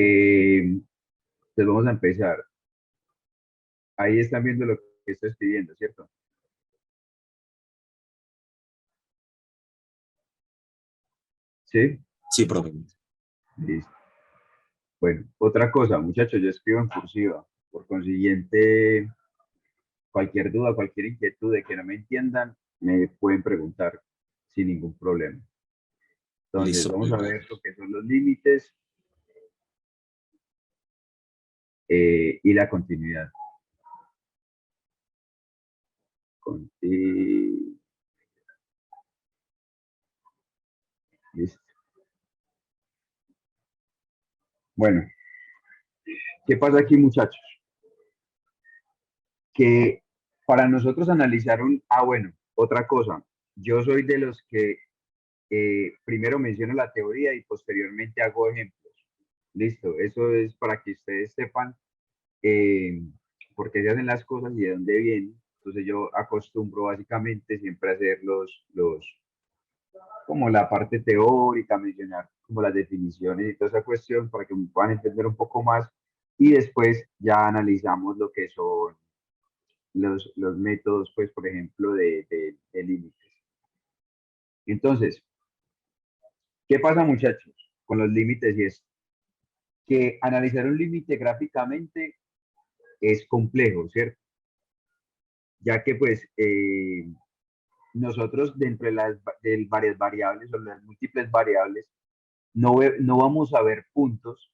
Entonces vamos a empezar. Ahí están viendo lo que estoy escribiendo, ¿cierto? ¿Sí? Sí, profe. Listo. Bueno, otra cosa, muchachos, yo escribo en cursiva. Por consiguiente, cualquier duda, cualquier inquietud de que no me entiendan, me pueden preguntar sin ningún problema. Entonces, Listo, vamos profe, a ver gracias. lo que son los límites y la continuidad. Conti- Listo. Bueno, ¿qué pasa aquí, muchachos? Que para nosotros analizar bueno, otra cosa, yo soy de los que primero menciono la teoría y posteriormente hago ejemplos. Listo, eso es para que ustedes sepan eh, por qué se hacen las cosas y de dónde vienen. Entonces yo acostumbro básicamente siempre a hacer como la parte teórica, mencionar como las definiciones y toda esa cuestión para que me puedan entender un poco más y después ya analizamos lo que son los métodos, pues, por ejemplo, de límites. Entonces, ¿qué pasa, muchachos, con los límites? Y es que analizar un límite gráficamente es complejo, ¿cierto? Ya que, pues, nosotros dentro de varias variables o las múltiples variables no vamos a ver puntos,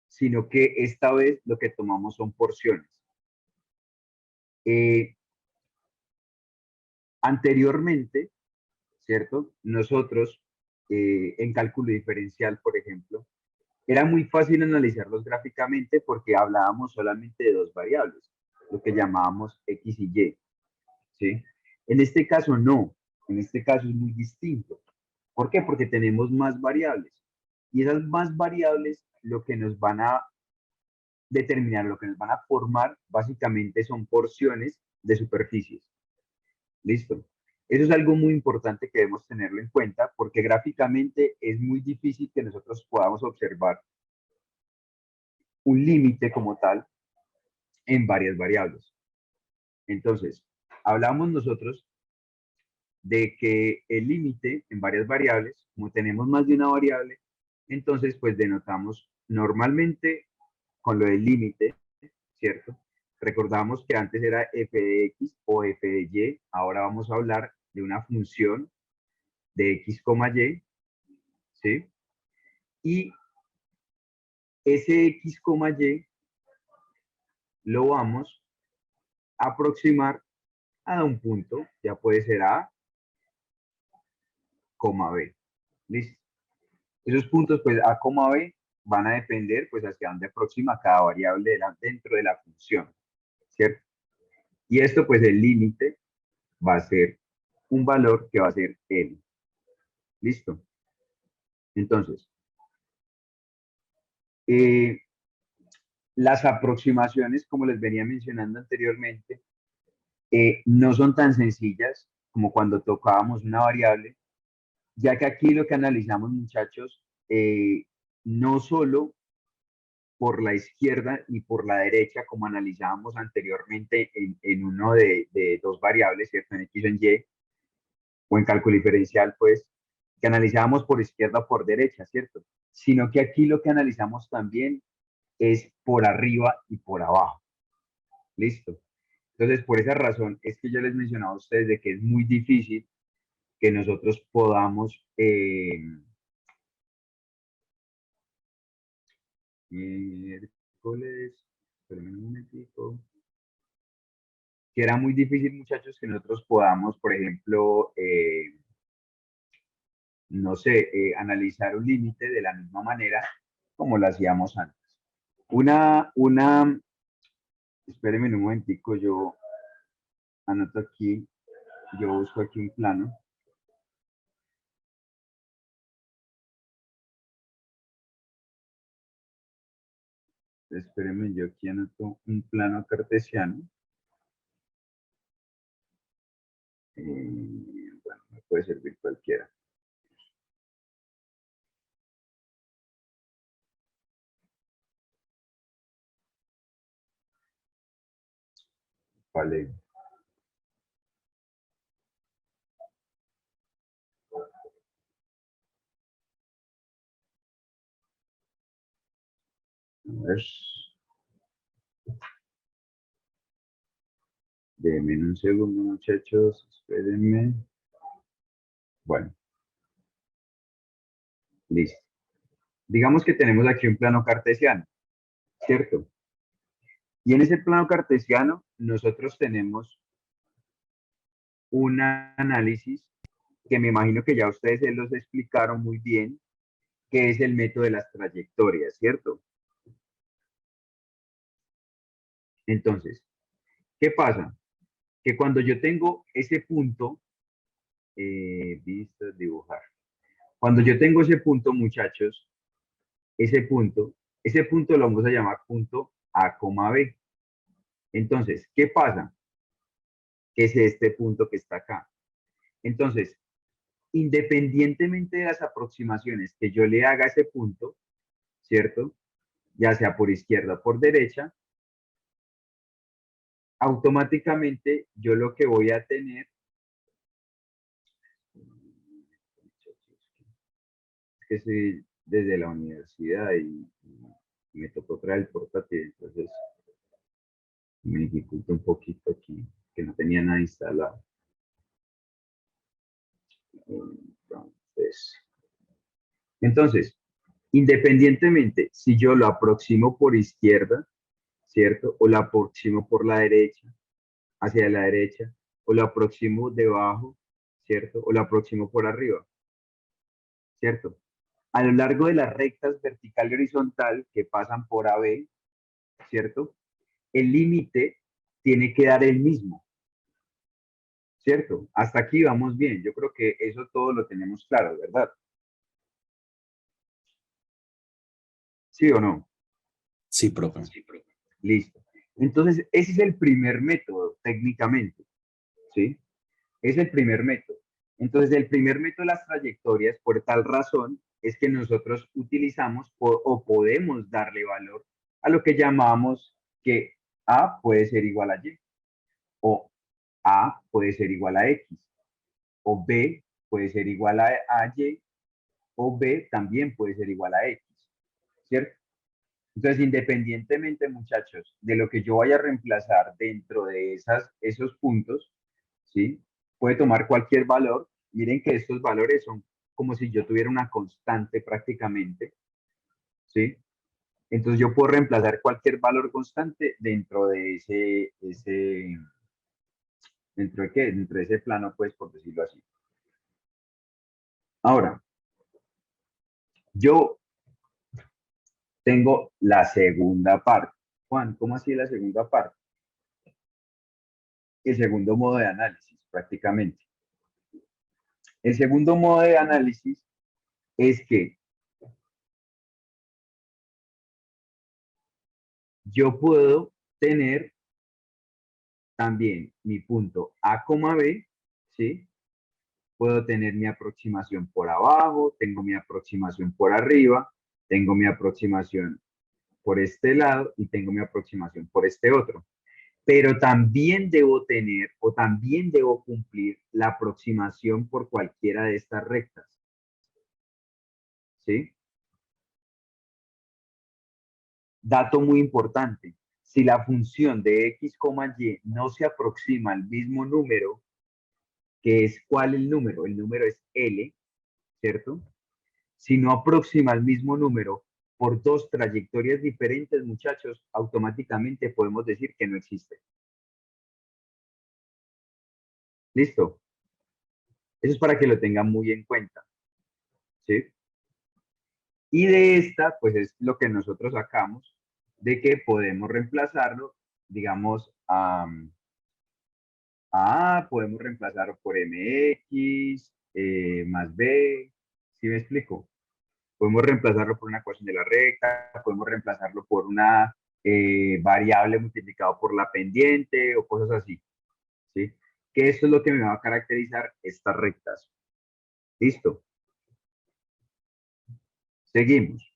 sino que esta vez lo que tomamos son porciones. Eh, Anteriormente, ¿cierto? Nosotros, en cálculo diferencial, por ejemplo, era muy fácil analizarlos gráficamente porque hablábamos solamente de dos variables, lo que llamábamos X y Y, ¿sí? En este caso no, en este caso es muy distinto. ¿Por qué? Porque tenemos más variables. Y esas más variables lo que nos van a determinar, lo que nos van a formar, básicamente son porciones de superficies. ¿Listo? Eso es algo muy importante que debemos tenerlo en cuenta porque gráficamente es muy difícil que nosotros podamos observar un límite como tal en varias variables. Entonces, hablamos nosotros de que el límite en varias variables, como tenemos más de una variable, entonces pues denotamos normalmente con lo del límite, ¿cierto? Recordamos que antes era f de x o f de y, ahora vamos a hablar de una función de x, y, ¿sí? Y ese x, y lo vamos a aproximar a un punto, ya puede ser a, b. ¿Listo? Esos puntos, pues A, B, van a depender, pues, hacia dónde aproxima cada variable dentro de la función, ¿cierto? Y esto, pues, el límite va a ser un valor que va a ser L. ¿Listo? Entonces, eh, las aproximaciones, como les venía mencionando anteriormente, no son tan sencillas como cuando tocábamos una variable, ya que aquí lo que analizamos, muchachos, no solo por la izquierda y por la derecha, como analizábamos anteriormente en uno de dos variables, ¿cierto? En X o en Y, o en cálculo diferencial, pues, que analizábamos por izquierda o por derecha, ¿cierto? Sino que aquí lo que analizamos también es por arriba y por abajo. ¿Listo? Entonces, por esa razón es que yo les mencionaba a ustedes de que es muy difícil que nosotros podamos miércoles, espérenme un momentico, que era muy difícil, muchachos, que nosotros podamos, por ejemplo, no sé, analizar un límite de la misma manera como lo hacíamos antes. Una, espérenme un momentico, yo anoto aquí, yo busco aquí un plano. Espérenme, yo aquí anoto un plano cartesiano. Bueno, me puede servir cualquiera. Vale. A ver. Denme un segundo, muchachos. Espérenme. Bueno, listo. Digamos que tenemos aquí un plano cartesiano, ¿cierto? Y en ese plano cartesiano nosotros tenemos un análisis que me imagino que ya ustedes se los explicaron muy bien, que es el método de las trayectorias, ¿cierto? Entonces, ¿qué pasa? Que cuando yo tengo ese punto, vistas, dibujar. Cuando yo tengo ese punto, muchachos, ese punto, ese punto lo vamos a llamar punto A, B. Entonces, ¿qué pasa? Que es este punto que está acá. Entonces, independientemente de las aproximaciones que yo le haga a ese punto, ¿cierto? Ya sea por izquierda o por derecha, automáticamente yo lo que voy a tener es que soy desde la universidad y me tocó traer el portátil, entonces me dificulta un poquito aquí, que no tenía nada instalado. Entonces, independientemente si yo lo aproximo por izquierda, ¿cierto? O lo aproximo por la derecha, hacia la derecha, o lo aproximo debajo, ¿cierto? O lo aproximo por arriba, ¿cierto? A lo largo de las rectas vertical y horizontal que pasan por AB, ¿cierto? El límite tiene que dar el mismo, ¿cierto? Hasta aquí vamos bien. Yo creo que eso todo lo tenemos claro, ¿verdad? ¿Sí o no? Sí, profe. Listo. Entonces, ese es el primer método, técnicamente, ¿sí? Es el primer método. Entonces, el primer método de las trayectorias, por tal razón, es que nosotros utilizamos o podemos darle valor a lo que llamamos que A puede ser igual a Y, o A puede ser igual a X, o B puede ser igual a Y, o B también puede ser igual a X, ¿cierto? Entonces, independientemente, muchachos, de lo que yo vaya a reemplazar dentro de esos puntos, ¿sí? Puede tomar cualquier valor. Miren que estos valores son como si yo tuviera una constante prácticamente, ¿sí? Entonces yo puedo reemplazar cualquier valor constante dentro de ¿dentro de qué? Dentro de ese plano, pues, por decirlo así. Ahora, yo tengo la segunda parte. Juan, ¿cómo así la segunda parte? El segundo modo de análisis, prácticamente. El segundo modo de análisis es que yo puedo tener también mi punto A, B, ¿sí? Puedo tener mi aproximación por abajo, tengo mi aproximación por arriba, tengo mi aproximación por este lado y tengo mi aproximación por este otro. Pero también debo tener o también debo cumplir la aproximación por cualquiera de estas rectas, ¿sí? Dato muy importante, si la función de x, y no se aproxima al mismo número, que es ¿cuál el número? El número es L, ¿cierto? Si no aproxima al mismo número por dos trayectorias diferentes, muchachos, automáticamente podemos decir que no existe. ¿Listo? Eso es para que lo tengan muy en cuenta, ¿sí? Y de esta, pues es lo que nosotros sacamos, de que podemos reemplazarlo, digamos, a podemos reemplazarlo por mx más b, ¿sí me explico? Podemos reemplazarlo por una ecuación de la recta, podemos reemplazarlo por una variable multiplicado por la pendiente o cosas así, ¿sí? Que esto es lo que me va a caracterizar estas rectas. ¿Listo? Seguimos.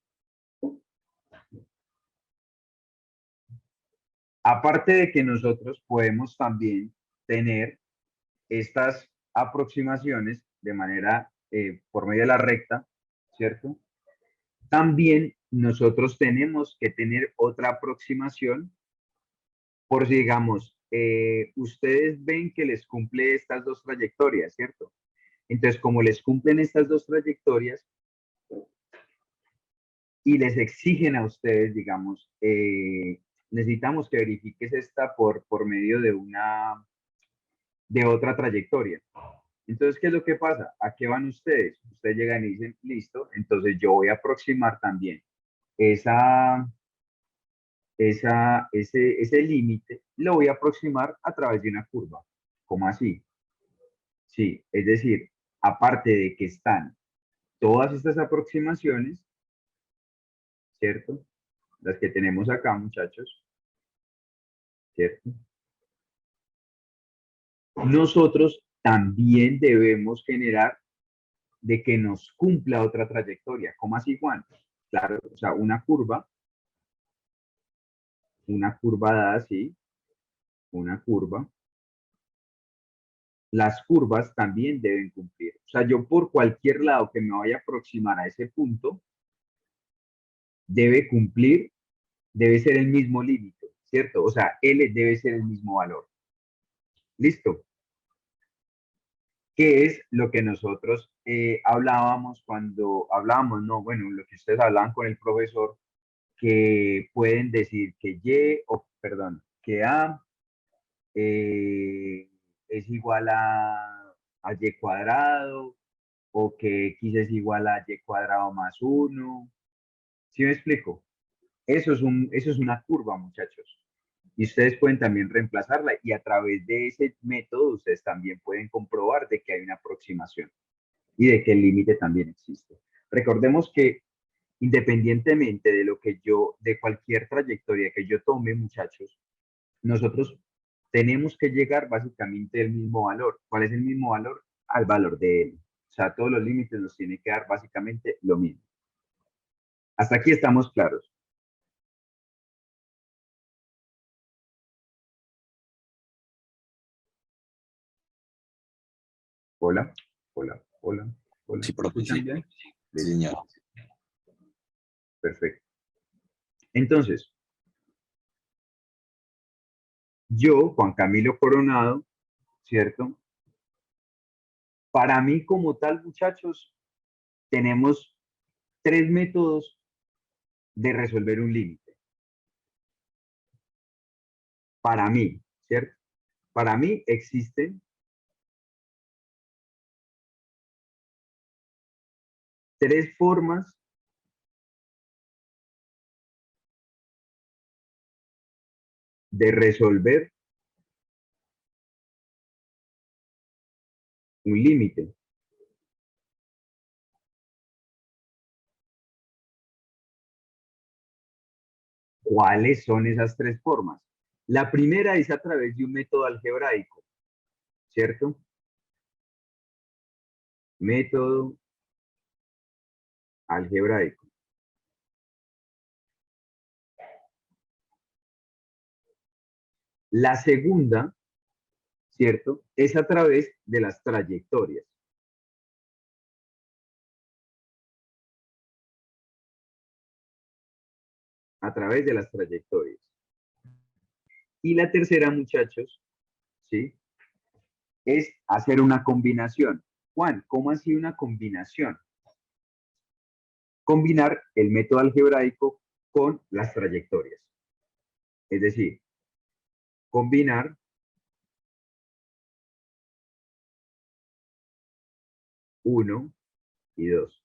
Aparte de que nosotros podemos también tener estas aproximaciones de manera, por medio de la recta, ¿cierto? También nosotros tenemos que tener otra aproximación por si, digamos, ustedes ven que les cumple estas dos trayectorias, ¿cierto? Entonces, como les cumplen estas dos trayectorias y les exigen a ustedes, digamos, necesitamos que verifiques esta por medio de otra trayectoria. Entonces, ¿qué es lo que pasa? ¿A qué van ustedes? Ustedes llegan y dicen, listo, entonces yo voy a aproximar también esa, ese límite, lo voy a aproximar a través de una curva. ¿Cómo así? Sí, es decir, aparte de que están todas estas aproximaciones, ¿cierto? Las que tenemos acá, muchachos, ¿cierto? Nosotros también debemos generar de que nos cumpla otra trayectoria. ¿Cómo así, Juan? Claro, o sea, una curva da así, una curva. Las curvas también deben cumplir. O sea, yo por cualquier lado que me vaya a aproximar a ese punto, debe cumplir, debe ser el mismo límite, ¿cierto? O sea, L debe ser el mismo valor. ¿Listo? ¿Qué es lo que nosotros hablábamos cuando hablábamos, no, bueno, lo que ustedes hablaban con el profesor, que pueden decir que Y, o perdón, que A es igual a Y cuadrado, o que X es igual a Y cuadrado más uno. ¿Sí me explico? Eso es una curva, muchachos. Y ustedes pueden también reemplazarla y a través de ese método ustedes también pueden comprobar de que hay una aproximación y de que el límite también existe. Recordemos que independientemente de lo que yo, de cualquier trayectoria que yo tome, muchachos, nosotros tenemos que llegar básicamente al mismo valor. ¿Cuál es el mismo valor? Al valor de L. O sea, todos los límites nos tienen que dar básicamente lo mismo. Hasta aquí estamos claros. Hola, hola, hola, hola. Sí, ¿Me profe, escuchan sí. bien? Sí, Listo. señor. Perfecto. Entonces, yo, Juan Camilo Coronado, ¿cierto? Para mí como tal, muchachos, tenemos tres métodos de resolver un límite. Para mí, ¿cierto? Para mí existen tres formas de resolver un límite. ¿Cuáles son esas tres formas? La primera es a través de un método algebraico, ¿cierto? Método algebraico. La segunda, ¿cierto? Es a través de las trayectorias. A través de las trayectorias. Y la tercera, muchachos, ¿sí? Es hacer una combinación. Juan, ¿cómo así una combinación? Combinar el método algebraico con las trayectorias. Es decir, combinar uno y dos.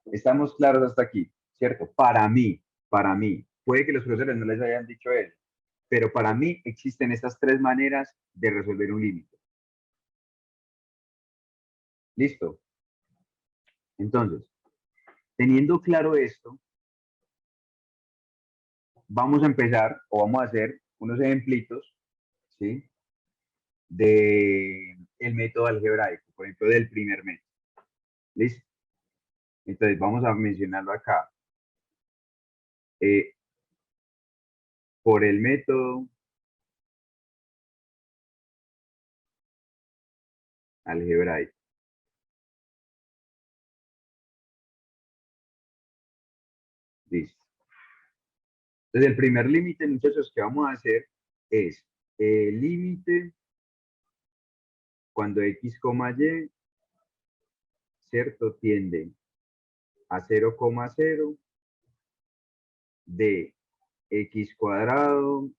Estamos claros hasta aquí, ¿cierto? Para mí, puede que los profesores no les hayan dicho eso, pero para mí existen estas tres maneras de resolver un límite. ¿Listo? Entonces, teniendo claro esto, vamos a empezar o vamos a hacer unos ejemplitos, ¿sí? De el método algebraico, por ejemplo, del primer método. ¿Listo? Entonces, vamos a mencionarlo acá. por el método algebraico. Listo. Entonces, el primer límite, muchachos, que vamos a hacer es el límite cuando x, y, ¿cierto? Tiende a 0,0 de x cuadrado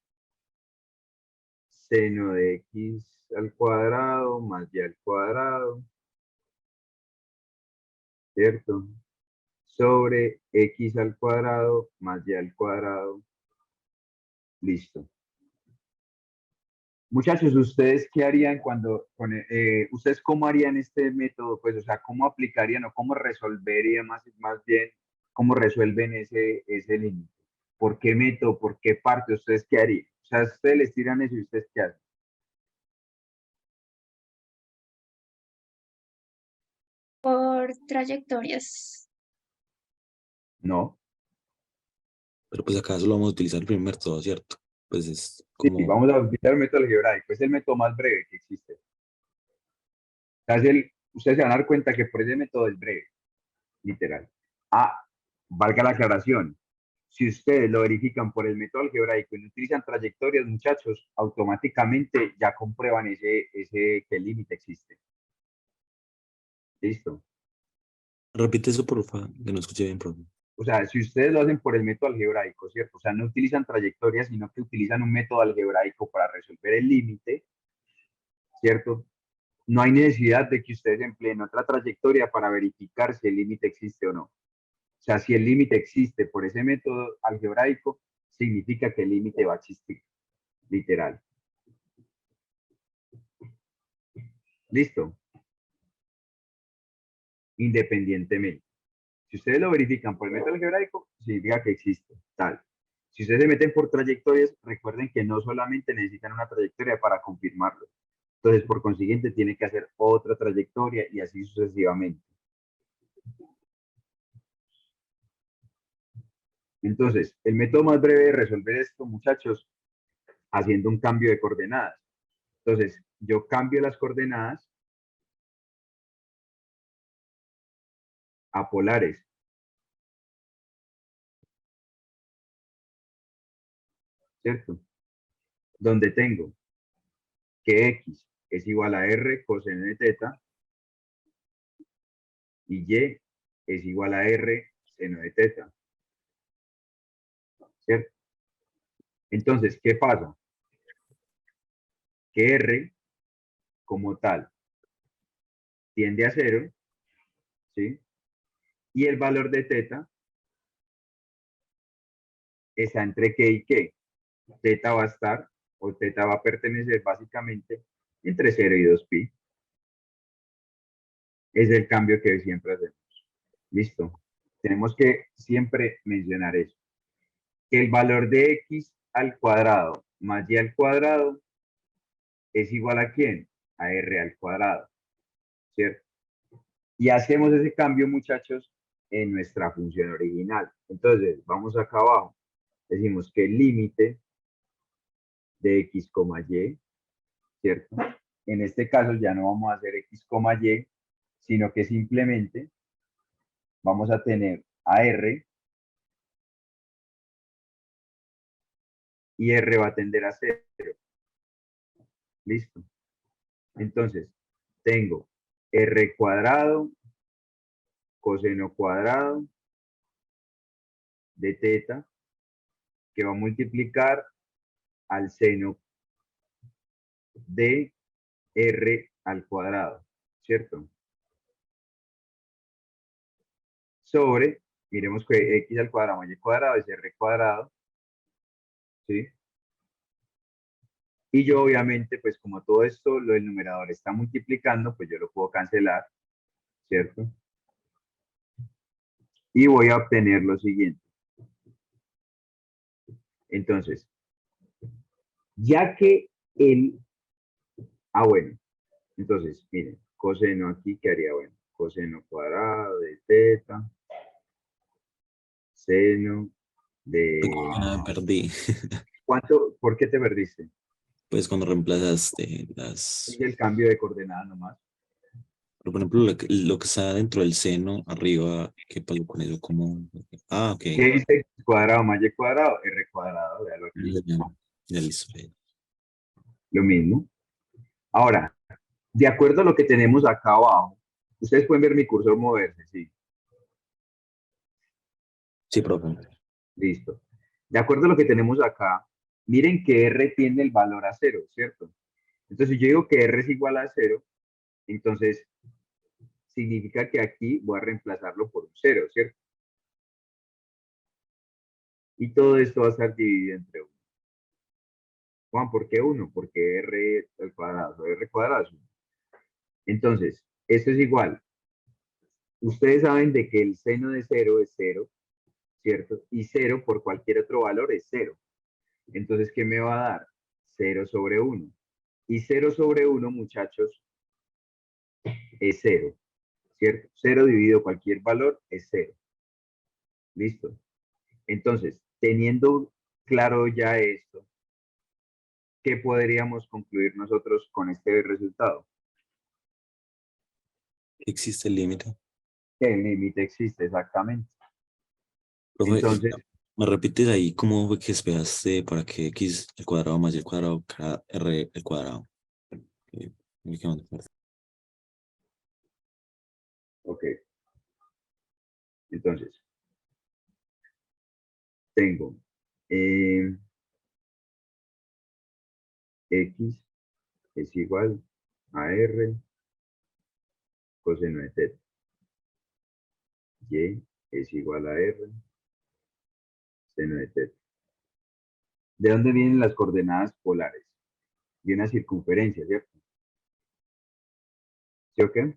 seno de x al cuadrado más y al cuadrado, ¿cierto? Sobre x al cuadrado más y al cuadrado. Listo. Muchachos, ¿ustedes qué harían ustedes cómo harían este método? Pues, o sea, ¿cómo aplicarían o cómo resolverían más bien, cómo resuelven ese límite? ¿Por qué método? ¿Por qué parte? ¿Ustedes qué harían? O sea, ustedes les tiran eso y ustedes qué hacen. Por trayectorias. No. Pero pues acá solo vamos a utilizar el primer método, ¿cierto? Pues es Sí, como, vamos a utilizar el método algebraico. Es el método más breve que existe. O sea, ustedes se van a dar cuenta que por ese método es breve, literal. Ah, valga la aclaración. Si ustedes lo verifican por el método algebraico y no utilizan trayectorias, muchachos, automáticamente ya comprueban que el límite existe. Listo. repite eso por favor, que no escuché bien, profe. O sea, si ustedes lo hacen por el método algebraico, ¿cierto? O sea, no utilizan trayectorias, sino que utilizan un método algebraico para resolver el límite, ¿cierto? No hay necesidad de que ustedes empleen otra trayectoria para verificar si el límite existe o no. O sea, si el límite existe por ese método algebraico, significa que el límite va a existir, literal. Listo. Independientemente. Si ustedes lo verifican por el método algebraico, significa que existe, tal. Si ustedes se meten por trayectorias, recuerden que no solamente necesitan una trayectoria para confirmarlo. Entonces, por consiguiente, tiene que hacer otra trayectoria y así sucesivamente. Entonces, el método más breve de resolver esto, muchachos, haciendo un cambio de coordenadas. Entonces, yo cambio las coordenadas a polares, ¿cierto? Donde tengo que x es igual a r coseno de teta y y es igual a r seno de teta, ¿cierto? Entonces, ¿qué pasa? Que r como tal tiende a 0, ¿sí? Y el valor de teta está entre qué y qué. Teta va a estar, o teta va a pertenecer básicamente entre 0 y 2pi. Es el cambio que siempre hacemos. Listo. Tenemos que siempre mencionar eso. Que el valor de x al cuadrado más y al cuadrado es igual a ¿quién? A r al cuadrado, ¿cierto? Y hacemos ese cambio, muchachos, en nuestra función original. Entonces, vamos acá abajo. Decimos que el límite de x, y, ¿cierto? En este caso ya no vamos a hacer x, y, sino que simplemente vamos a tener a r y r va a tender a 0. Listo. Entonces, tengo r cuadrado coseno cuadrado de teta que va a multiplicar al seno de r al cuadrado, ¿cierto? Sobre, miremos que x al cuadrado más y cuadrado es r cuadrado, ¿sí? Y yo obviamente, pues como todo esto, lo del numerador está multiplicando, pues yo lo puedo cancelar, ¿cierto? Y voy a obtener lo siguiente. Entonces, ya que bueno, entonces, miren, coseno aquí quedaría, bueno, coseno cuadrado de teta, seno de... Ah, perdí. ¿Cuánto? ¿Por qué te perdiste? Pues cuando reemplazaste las, Es el cambio de coordenada nomás. por ejemplo, lo que está dentro del seno, arriba, ¿qué pasó con eso? ¿Cómo? Ah, ok. ¿Qué dice X cuadrado más Y cuadrado? R cuadrado, véalo aquí. Ya, ya listo. Lo mismo. Ahora, de acuerdo a lo que tenemos acá abajo, ustedes pueden ver mi cursor moverse, sí. Sí, profe. Listo. De acuerdo a lo que tenemos acá, miren que R tiende el valor a 0, ¿cierto? Entonces, si yo digo que R es igual a 0, entonces significa que aquí voy a reemplazarlo por un 0, ¿cierto? Y todo esto va a estar dividido entre 1. Juan, ¿por qué 1? Porque R al cuadrado, R cuadrado es 1. Entonces, esto es igual. Ustedes saben de que el seno de 0 es 0, ¿cierto? Y 0 por cualquier otro valor es 0. Entonces, ¿qué me va a dar? 0 sobre 1. Y 0 sobre 1, muchachos, es 0, ¿cierto? 0 dividido cualquier valor es 0. ¿Listo? Entonces, teniendo claro ya esto, ¿qué podríamos concluir nosotros con este resultado? ¿Existe el límite? Que el límite existe, exactamente. Profe, Entonces, ¿me repites ahí cómo fue que esperaste para que x al cuadrado más y al cuadrado cada r al cuadrado? Eh, ¿qué onda? ok. Entonces, tengo x es igual a r coseno de teta. Y es igual a r seno de teta. ¿De dónde vienen las coordenadas polares? De una circunferencia, ¿cierto? ¿Sí o qué?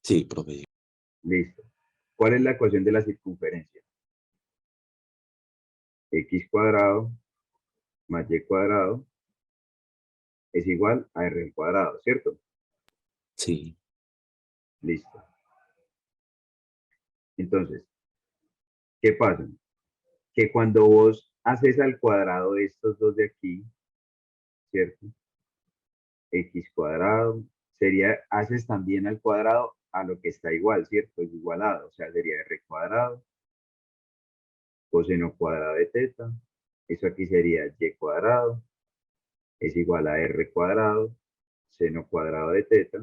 Sí, profe. Listo. ¿Cuál es la ecuación de la circunferencia? X cuadrado más y cuadrado es igual a r al cuadrado, ¿cierto? Sí, Listo. Entonces, ¿qué pasa? Que cuando vos haces al cuadrado de estos dos de aquí, ¿cierto? X cuadrado, sería, haces también al cuadrado a lo que está igual, ¿cierto? Es igualado, o sea, sería r cuadrado, coseno cuadrado de teta, eso aquí sería y cuadrado, es igual a r cuadrado, seno cuadrado de teta,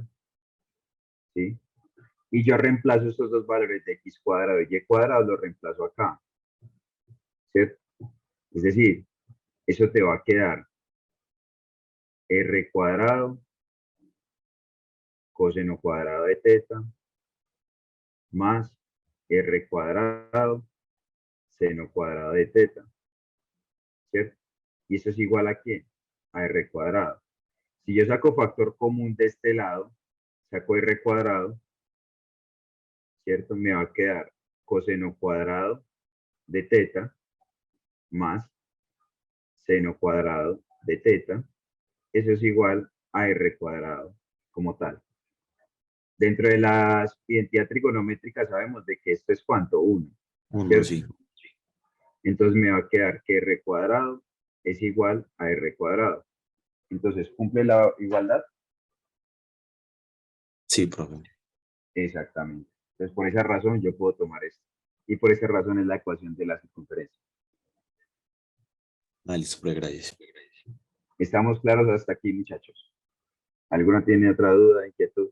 ¿sí? Y yo reemplazo estos dos valores de x cuadrado y y cuadrado, los reemplazo acá, ¿cierto? Es decir, eso te va a quedar r cuadrado coseno cuadrado de teta más r cuadrado seno cuadrado de teta, ¿cierto? Y eso es igual a ¿quién? A r cuadrado. Si yo saco factor común de este lado, saco r cuadrado, ¿cierto? Me va a quedar coseno cuadrado de teta más seno cuadrado de teta. Eso es igual a r cuadrado como tal. Dentro de la identidad trigonométrica sabemos de que esto es ¿cuánto? 1, uno, ¿cierto? sí. Entonces me va a quedar que r cuadrado es igual a r cuadrado. Entonces, ¿cumple la igualdad? Sí, profe. Exactamente. Entonces, por esa razón yo puedo tomar esto. Y por esa razón es la ecuación de la circunferencia. Ah, listo, profe, gracias. ¿Estamos claros hasta aquí, muchachos? ¿Alguna tiene otra duda, inquietud?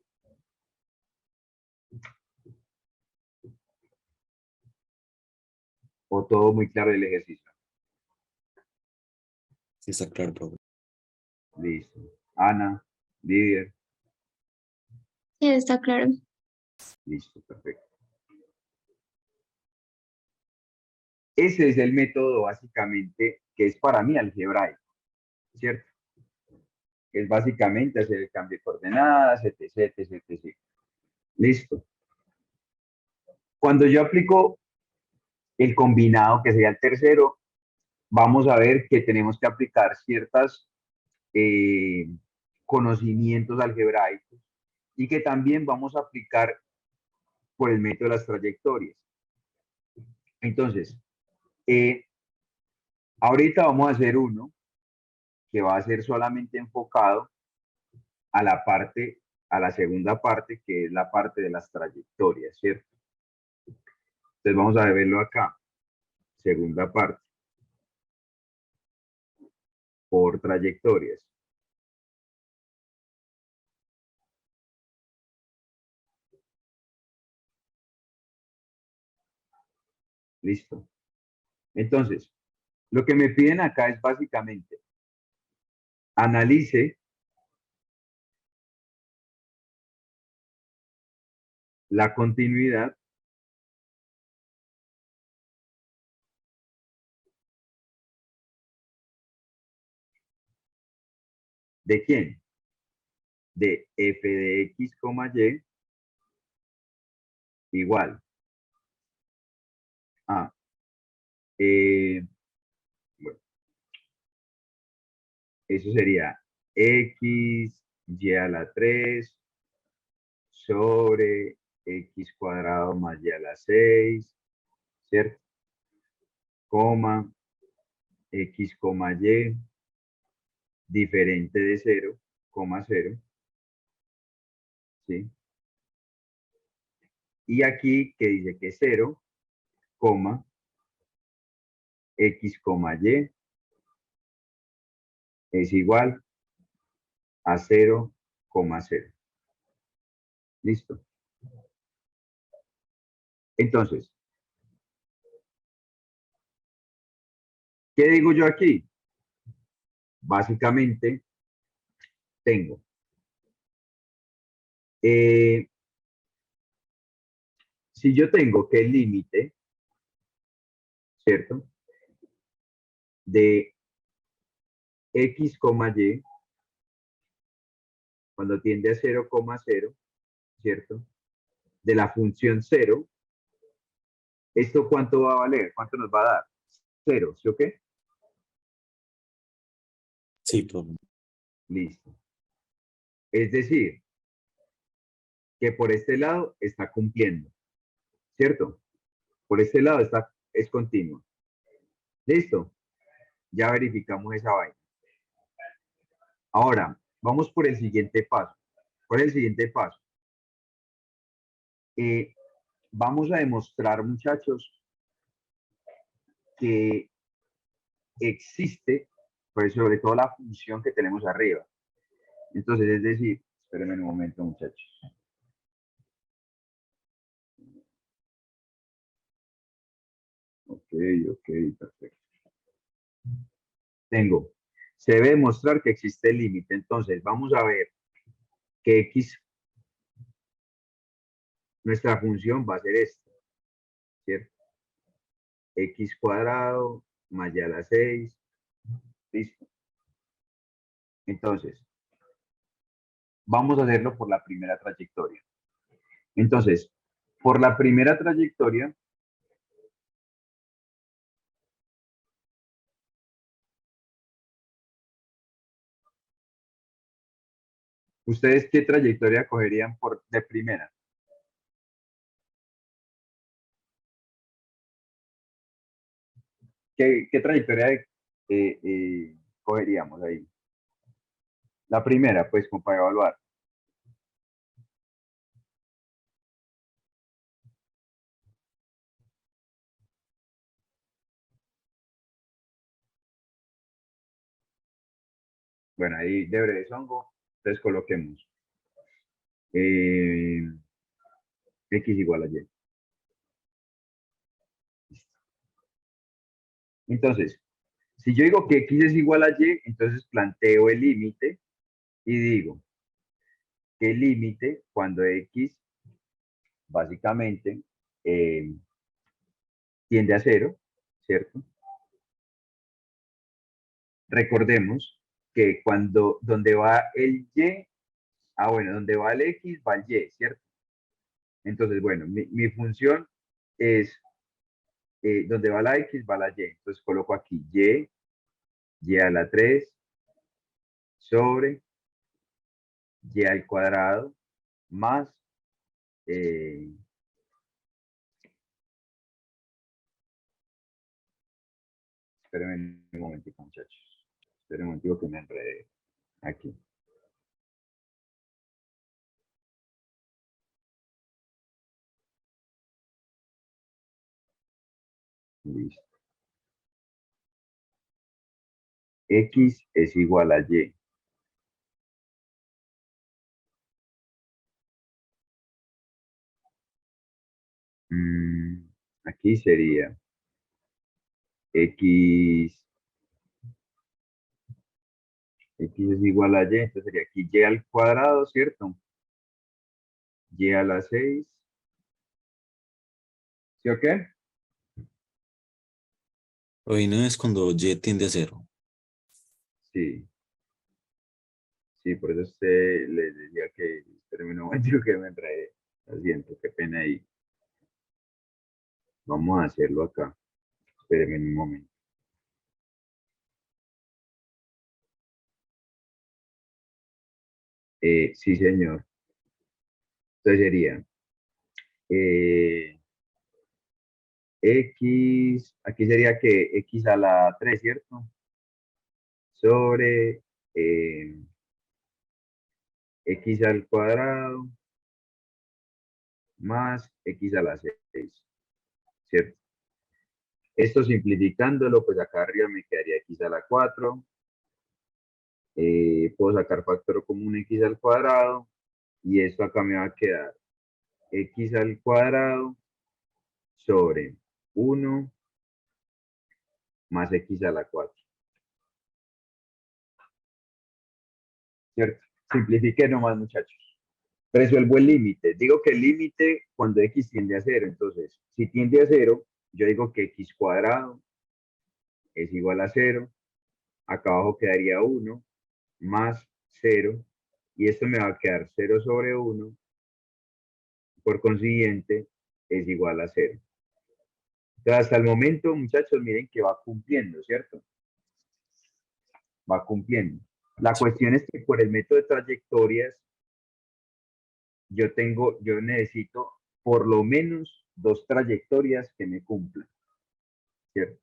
¿O todo muy claro el ejercicio? Sí, está claro, profe. Listo. Ana, Lidia, Sí, está claro. listo, perfecto. Ese es el método básicamente que es para mí algebraico, ¿cierto? Que es básicamente hacer el cambio de coordenadas, etc, etc, etc. Listo. Cuando yo aplico el combinado, que sería el tercero, vamos a ver que tenemos que aplicar ciertos conocimientos algebraicos y que también vamos a aplicar por el método de las trayectorias. Entonces, Ahorita vamos a hacer uno que va a ser solamente enfocado a la parte, a la segunda parte, que es la parte de las trayectorias, ¿cierto? Entonces vamos a verlo acá. Segunda parte. Por trayectorias. Listo. Entonces, lo que me piden acá es básicamente analice la continuidad de quién, de f de x, y igual a, bueno, eso sería x, y a la 3 sobre x cuadrado más y a la 6, ¿cierto? Coma, x, y, diferente de 0, 0, ¿sí? Y aquí que dice que 0, x, y es igual a 0, 0. ¿Listo? Entonces, ¿qué digo yo aquí? Básicamente, tengo si yo tengo que el límite, ¿cierto? De x, y, cuando tiende a 0, 0, ¿cierto? De la función 0, ¿esto cuánto va a valer? ¿Cuánto nos va a dar? 0, ¿sí o qué? Sí, profe. Listo. Es decir, que por este lado está cumpliendo, ¿cierto? Por este lado es continuo. ¿Listo? Ya verificamos esa vaina. Ahora, vamos por el siguiente paso. Por el siguiente paso. Vamos a demostrar, muchachos, que existe, pues sobre todo la función que tenemos arriba. Entonces, es decir, espérenme un momento, muchachos. Ok, perfecto. Tengo, se debe demostrar que existe el límite. Entonces, vamos a ver que x, nuestra función va a ser esta, ¿cierto? X cuadrado más y a la 6. Listo. Entonces, vamos a hacerlo por la primera trayectoria. Entonces, por la primera trayectoria, ¿ustedes qué trayectoria cogerían de primera? ¿Qué trayectoria cogeríamos ahí? La primera, pues, como para evaluar. Bueno, ahí de breve hongo, entonces coloquemos x igual a y. Entonces, si yo digo que x es igual a y, entonces planteo el límite y digo que el límite cuando x básicamente tiende a 0, ¿cierto? Recordemos que donde va el y, bueno, donde va el x va el y, ¿cierto? Entonces, bueno, mi función es, donde va la x va la y. Entonces coloco aquí y a la 3 sobre y al cuadrado más eh, Espérenme un momentico, muchachos. Espérenme un momentico que me enredé aquí. Listo. X es igual a Y. Aquí sería X es igual a Y, entonces sería aquí Y al cuadrado, ¿cierto? Y a la 6. ¿Sí o qué? Hoy no es cuando y tiende a cero. Sí, sí, por eso usted le decía que, espérame un momento que me enredé. Lo siento, qué pena ahí. Vamos a hacerlo acá. Espérame un momento. Sí, señor. Entonces sería eh, X, aquí sería que X a la 3, ¿cierto? Sobre X al cuadrado más X a la 6, ¿cierto? Esto simplificándolo, pues acá arriba me quedaría X a la 4. Puedo sacar factor común X al cuadrado. Y esto acá me va a quedar X al cuadrado sobre 1 más X a la 4. ¿Cierto? Simplifique nomás, muchachos. Resuelvo el límite. Digo que el límite cuando X tiende a 0. Entonces, si tiende a 0, yo digo que X cuadrado es igual a 0. Acá abajo quedaría 1 más 0. Y esto me va a quedar 0 sobre 1. Por consiguiente, es igual a 0. Entonces, hasta el momento, muchachos, miren que va cumpliendo, ¿cierto? Va cumpliendo. La cuestión es que por el método de trayectorias, yo necesito por lo menos 2 trayectorias que me cumplan, ¿cierto?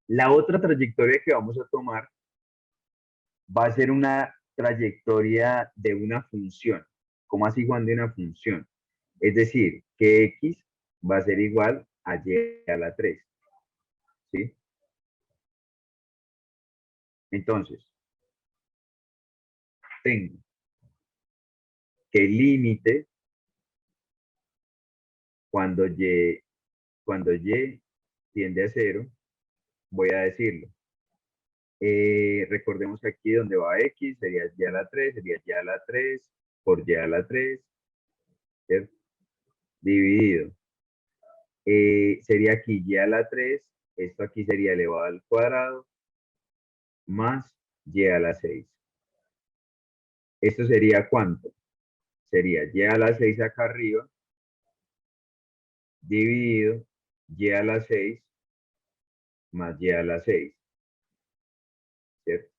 La otra trayectoria que vamos a tomar va a ser una trayectoria de una función. ¿Cómo así, Juan, de una función? Es decir, que X va a ser igual a Y a la 3, ¿sí? Entonces, tengo que el límite cuando y tiende a 0, voy a decirlo. Recordemos que aquí donde va X sería Y a la 3, sería Y a la 3 por Y a la 3, ¿cierto? Dividido. Sería aquí Y a la 3, esto aquí sería elevado al cuadrado, más Y a la 6. ¿Esto sería cuánto? Sería Y a la 6 acá arriba, dividido Y a la 6 más Y a la 6, ¿cierto?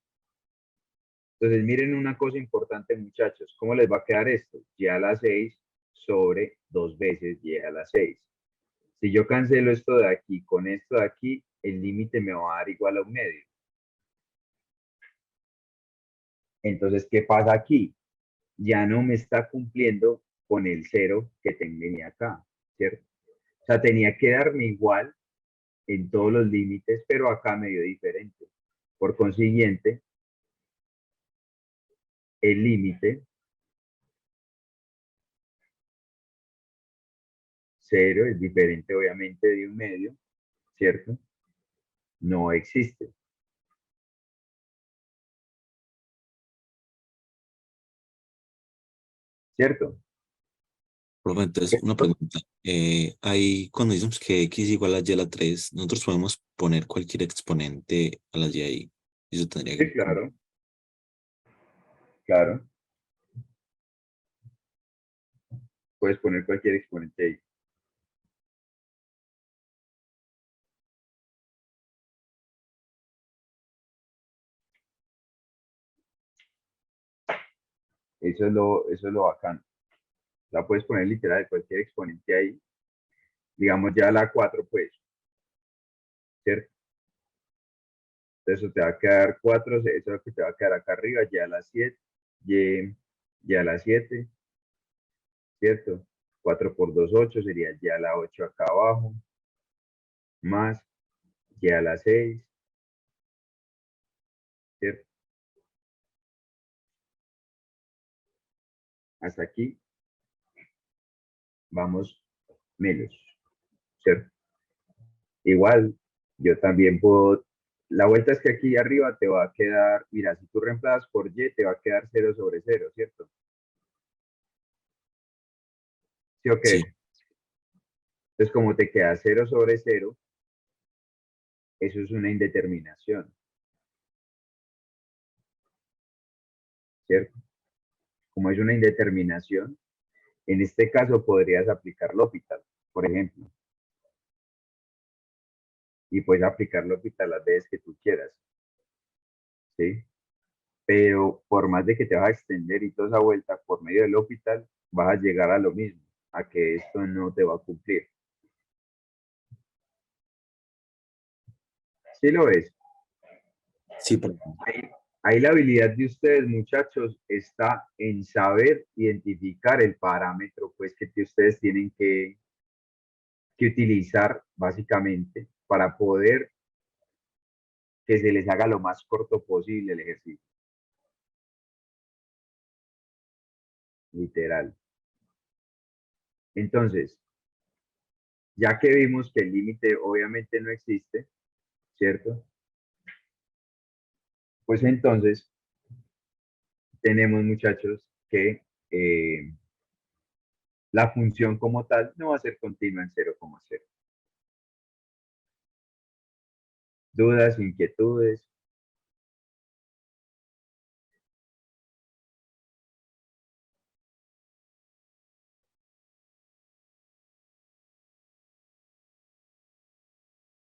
Entonces, miren una cosa importante, muchachos. ¿Cómo les va a quedar esto? Y a la 6 sobre 2 veces Y a la 6. Si yo cancelo esto de aquí con esto de aquí, el límite me va a dar igual a 1/2. Entonces, ¿qué pasa aquí? Ya no me está cumpliendo con el 0 que tenía acá, ¿cierto? O sea, tenía que darme igual en todos los límites, pero acá me dio diferente. Por consiguiente, el límite 0 es diferente obviamente de 1/2, ¿cierto? No existe, ¿cierto? Profe, entonces, una pregunta. Ahí, cuando decimos que X igual a Y a la 3, nosotros podemos poner cualquier exponente a la Y ahí. Eso tendría Sí, que... claro, claro. Puedes poner cualquier exponente ahí. Eso es lo bacano. La puedes poner literal cualquier exponente ahí. Digamos ya la 4 pues. ¿cierto? Entonces eso te va a quedar 4, eso que te va a quedar acá arriba, y a las 7, y a las 7, ¿cierto? 4 por 2, 8, sería y a la 8 acá abajo, más y a la 6, ¿cierto? Hasta aquí vamos menos, ¿cierto? Igual, yo también puedo, la vuelta es que aquí arriba te va a quedar, mira, si tú reemplazas por y, te va a quedar 0/0, ¿cierto? ¿Sí o qué? Sí, Entonces, como te queda 0/0, eso es una indeterminación, ¿cierto? Como es una indeterminación, en este caso podrías aplicar L'Hopital, por ejemplo, y puedes aplicar L'Hopital las veces que tú quieras, ¿sí? Pero por más de que te vas a extender y toda esa vuelta por medio del L'Hopital, vas a llegar a lo mismo, a que esto no te va a cumplir. ¿Sí lo ves? sí, profe. Ahí la habilidad de ustedes, muchachos, está en saber identificar el parámetro pues, que ustedes tienen que utilizar básicamente para poder que se les haga lo más corto posible el ejercicio. Literal. Entonces, ya que vimos que el límite obviamente no existe, ¿cierto? Pues entonces tenemos, muchachos, que la función como tal no va a ser continua en 0,0. ¿Dudas, inquietudes?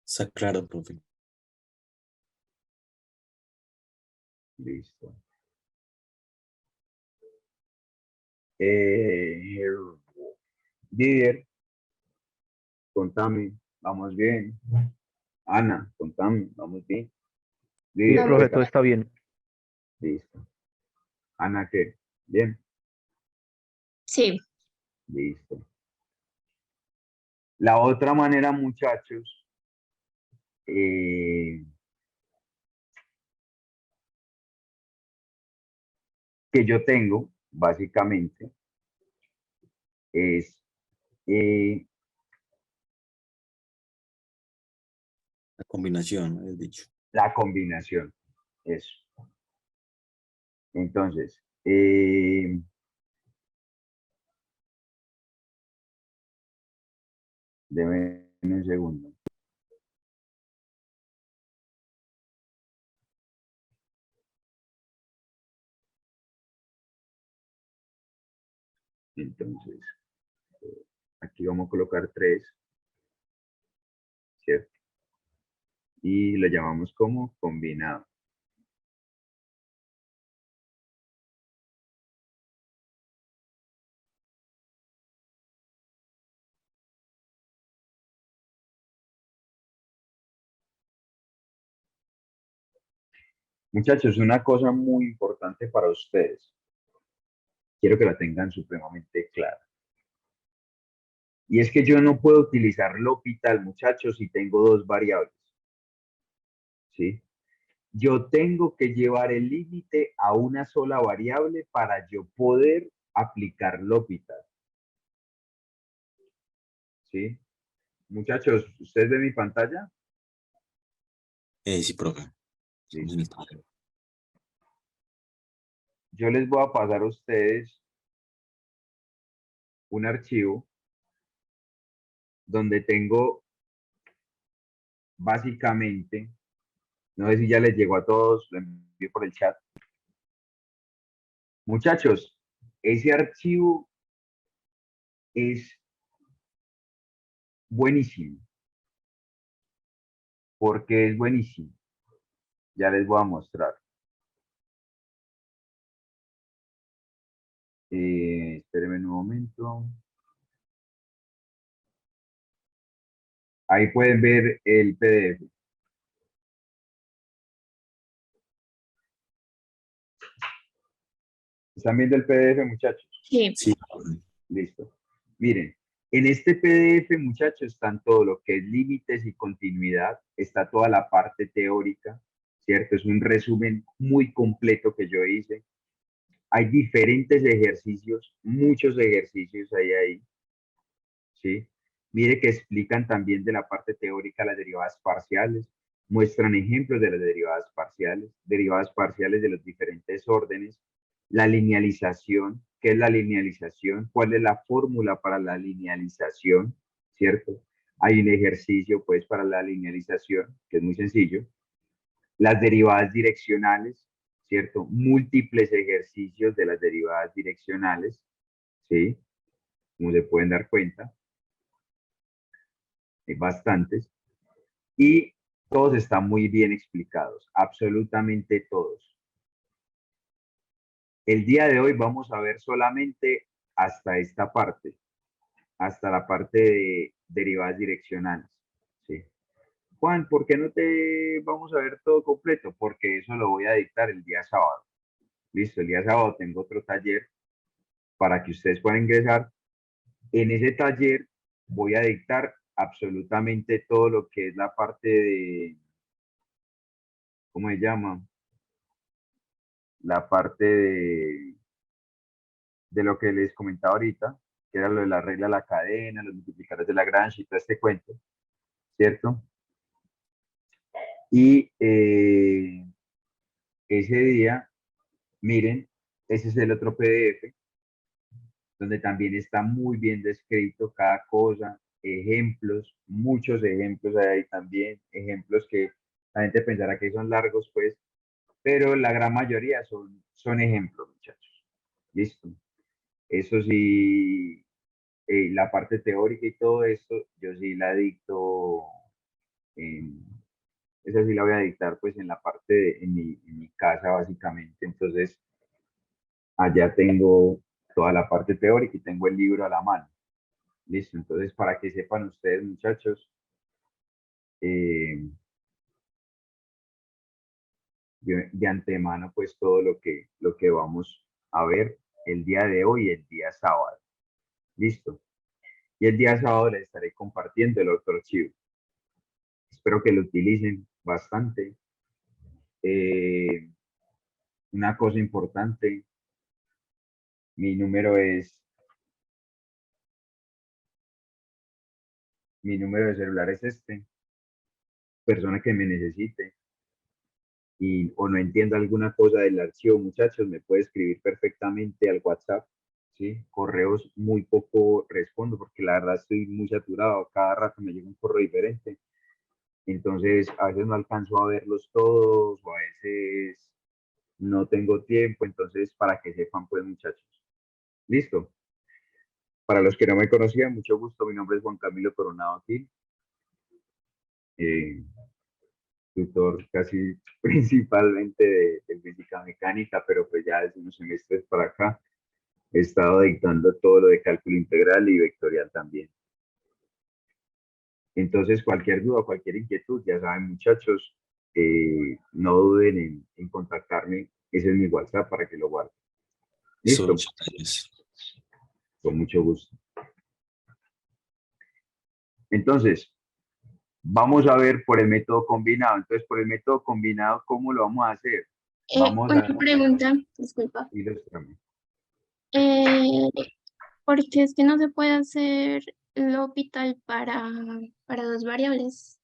Está claro, profe. Listo. Eh, Didier, contame, vamos bien. Ana, contame, vamos bien. Sí, Didier, profe, Vamos. todo cuéntame. está bien. Listo. Ana, ¿qué? Bien, Sí, listo. La otra manera, muchachos, eh, que yo tengo, básicamente, es eh, La combinación, es dicho. la combinación. Eso. Entonces, deme un segundo. Entonces, aquí vamos a colocar 3, ¿cierto? Y lo llamamos como combinado. Muchachos, una cosa muy importante para ustedes. Quiero que la tengan supremamente clara. Y es que yo no puedo utilizar L'Hopital, muchachos, si tengo dos variables. ¿Sí? Yo tengo que llevar el límite a una sola variable para yo poder aplicar L'Hopital. ¿Sí? Muchachos, ¿ustedes ven mi pantalla? Sí, profe. Estamos en el Listo. tablero. Yo les voy a pasar a ustedes un archivo donde tengo básicamente, no sé si ya les llegó a todos, lo envío por el chat. Muchachos, ese archivo es buenísimo. Porque es buenísimo. Ya les voy a mostrar. Espérenme un momento. Ahí pueden ver el PDF. ¿Están viendo el PDF, muchachos? Sí. Sí, Listo. Miren, en este PDF, muchachos, están todo lo que es límites y continuidad, está toda la parte teórica, ¿cierto? Es un resumen muy completo que yo hice. Hay diferentes ejercicios, muchos ejercicios hay ahí, ¿sí? Mire que explican también de la parte teórica las derivadas parciales, muestran ejemplos de las derivadas parciales de los diferentes órdenes, la linealización, ¿qué es la linealización? ¿Cuál es la fórmula para la linealización? ¿Cierto? Hay un ejercicio, pues, para la linealización, que es muy sencillo. Las derivadas direccionales, ¿cierto? Múltiples ejercicios de las derivadas direccionales, ¿sí? Como se pueden dar cuenta, hay bastantes. Y todos están muy bien explicados, absolutamente todos. El día de hoy vamos a ver solamente hasta esta parte, hasta la parte de derivadas direccionales. ¿Sí? Juan, ¿por qué no te vamos a ver todo completo? Porque eso lo voy a dictar el día sábado. Listo, el día sábado tengo otro taller para que ustedes puedan ingresar. En ese taller voy a dictar absolutamente todo lo que es la parte de, ¿cómo se llama? La parte de lo que les comentaba ahorita, que era lo de la regla de la cadena, los multiplicadores de Lagrange y todo este cuento, ¿cierto? Y ese día, miren, ese es el otro PDF, donde también está muy bien descrito cada cosa, ejemplos, muchos ejemplos hay ahí también, ejemplos que la gente pensará que son largos, pues, pero la gran mayoría son ejemplos, muchachos. Listo. Eso sí, la parte teórica y todo esto, yo sí la dicto, en, esa sí la voy a dictar pues en la parte en mi casa básicamente. Entonces, allá tengo toda la parte teórica y tengo el libro a la mano. Listo, entonces para que sepan ustedes, muchachos, eh, de antemano pues todo lo que vamos a ver el día de hoy y el día sábado. Listo. Y el día sábado les estaré compartiendo el otro archivo. Espero que lo utilicen bastante. Una cosa importante, mi número es, mi número de celular es este. Persona que me necesite y o no entienda alguna cosa del archivo, muchachos, me puede escribir perfectamente al WhatsApp. ¿Sí? Correos muy poco respondo porque la verdad estoy muy saturado. Cada rato me llega un correo diferente. Entonces, a veces no alcanzo a verlos todos o a veces no tengo tiempo. Entonces, para que sepan, pues, muchachos. Listo. Para los que no me conocían, mucho gusto. Mi nombre es Juan Camilo Coronado Gil, eh, tutor casi principalmente de física mecánica, pero pues ya desde unos semestres para acá he estado dictando todo lo de cálculo integral y vectorial también. Entonces, cualquier duda, cualquier inquietud, ya saben, muchachos, no duden en contactarme. Ese es mi WhatsApp para que lo guarden. eso, ¿Listo? muchas gracias. Con mucho gusto. Entonces, vamos a ver por el método combinado. Entonces, por el método combinado, ¿cómo lo vamos a hacer? Vamos Una a pregunta, disculpa. ilustrarme. Eh, ¿Por qué es que no se puede hacer L'Hopital para dos variables?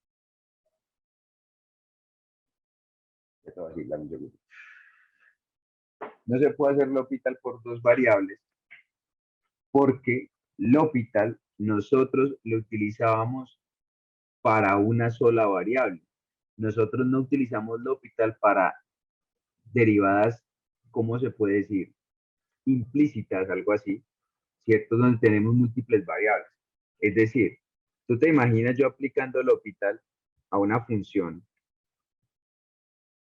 No se puede hacer L'Hopital por dos variables porque L'Hopital nosotros lo utilizábamos para una sola variable. Nosotros no utilizamos L'Hopital para derivadas, ¿cómo se puede decir? Implícitas, algo así, ¿cierto? Donde tenemos múltiples variables. Es decir, tú te imaginas yo aplicando L'Hopital a una función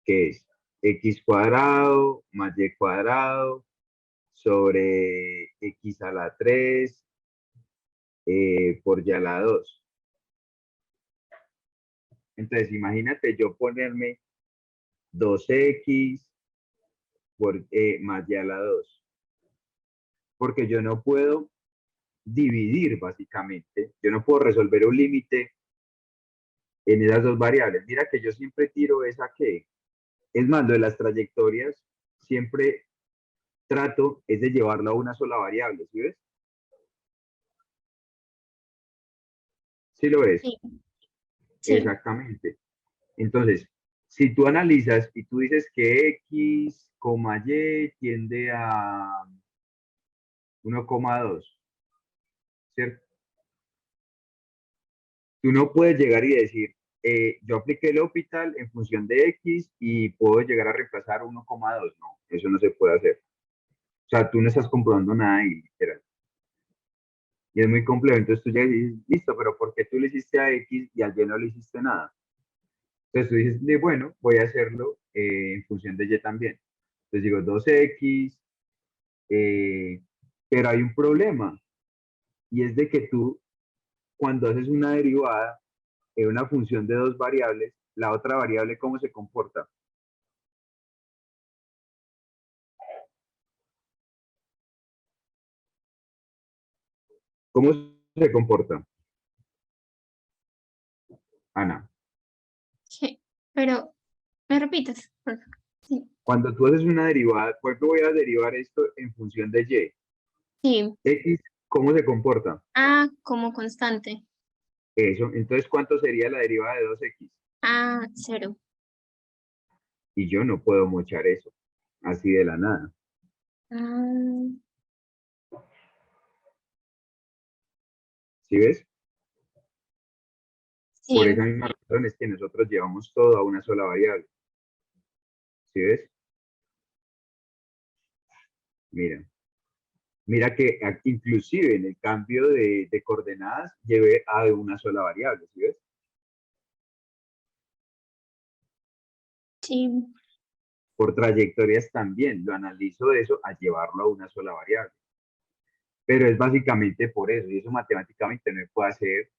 que es x cuadrado más y cuadrado sobre x a la 3 por y a la 2. Entonces, imagínate yo ponerme 2x por más y a la 2. porque yo no puedo dividir básicamente, yo no puedo resolver un límite en esas dos variables. Mira que yo siempre tiro esa que, es más, lo de las trayectorias, siempre trato es de llevarlo a una sola variable, ¿sí ves? ¿Sí lo ves? Sí, sí, Exactamente. Entonces, si tú analizas y tú dices que X, Y tiende a 1,2, ¿cierto? Tú no puedes llegar y decir, yo apliqué el hospital en función de X y puedo llegar a reemplazar 1,2. No, eso no se puede hacer. O sea, tú no estás comprobando nada ahí, literal. Y es muy complejo. Entonces tú ya dices, listo, pero ¿por qué tú le hiciste a X y al Y no le hiciste nada? Entonces tú dices, bueno, voy a hacerlo en función de Y también. Entonces digo 2X, pero hay un problema y es de que tú, cuando haces una derivada en una función de dos variables, la otra variable, ¿cómo se comporta? ¿Cómo se comporta, Ana? sí. Pero, ¿me repites? Por favor? Sí, Cuando tú haces una derivada, por ejemplo, voy a derivar esto en función de sí. Y. X, ¿cómo se comporta? Ah, como constante. Eso. Entonces, ¿cuánto sería la derivada de 2X? Ah, cero. Y yo no puedo mochar eso, así de la nada. Ah, ¿Sí ves? Por esa sí, misma razón es que nosotros llevamos todo a una sola variable. ¿Sí ves? Mira. Mira que inclusive en el cambio de coordenadas llevé a una sola variable, ¿sí ves? sí, Por trayectorias también lo analizo eso a llevarlo a una sola variable. Pero es básicamente por eso, y eso matemáticamente no se puede hacer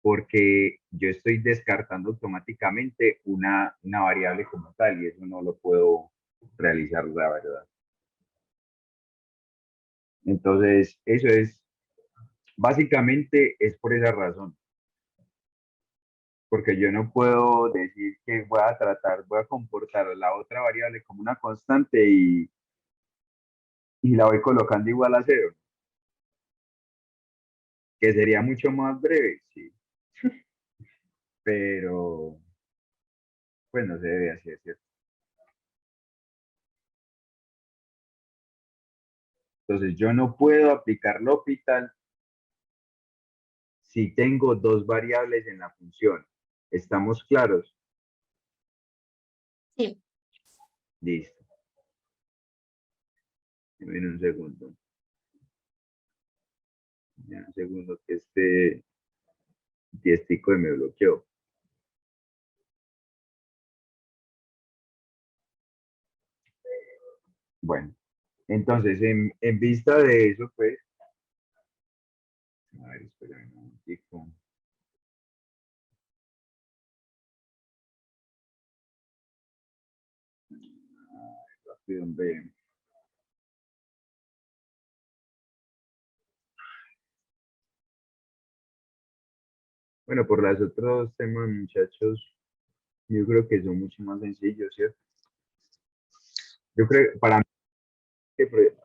porque yo estoy descartando automáticamente una variable como tal y eso no lo puedo realizar, la verdad. Entonces, eso es, básicamente es por esa razón. Porque yo no puedo decir que voy a tratar, voy a comportar la otra variable como una constante y la voy colocando igual a cero, que sería mucho más breve, sí, pero pues no se debe hacer, ¿cierto? Entonces yo no puedo aplicar L'Hopital si tengo dos variables en la función. ¿Estamos claros? sí. Listo. En un segundo. Ya un segundo que este diestico me bloqueó. Bueno, entonces en vista de eso, pues, a ver, espérame un momentico. Rápido, hombre. Bueno, por los otros temas, muchachos, yo creo que son mucho más sencillos, ¿cierto? Yo creo, para mí,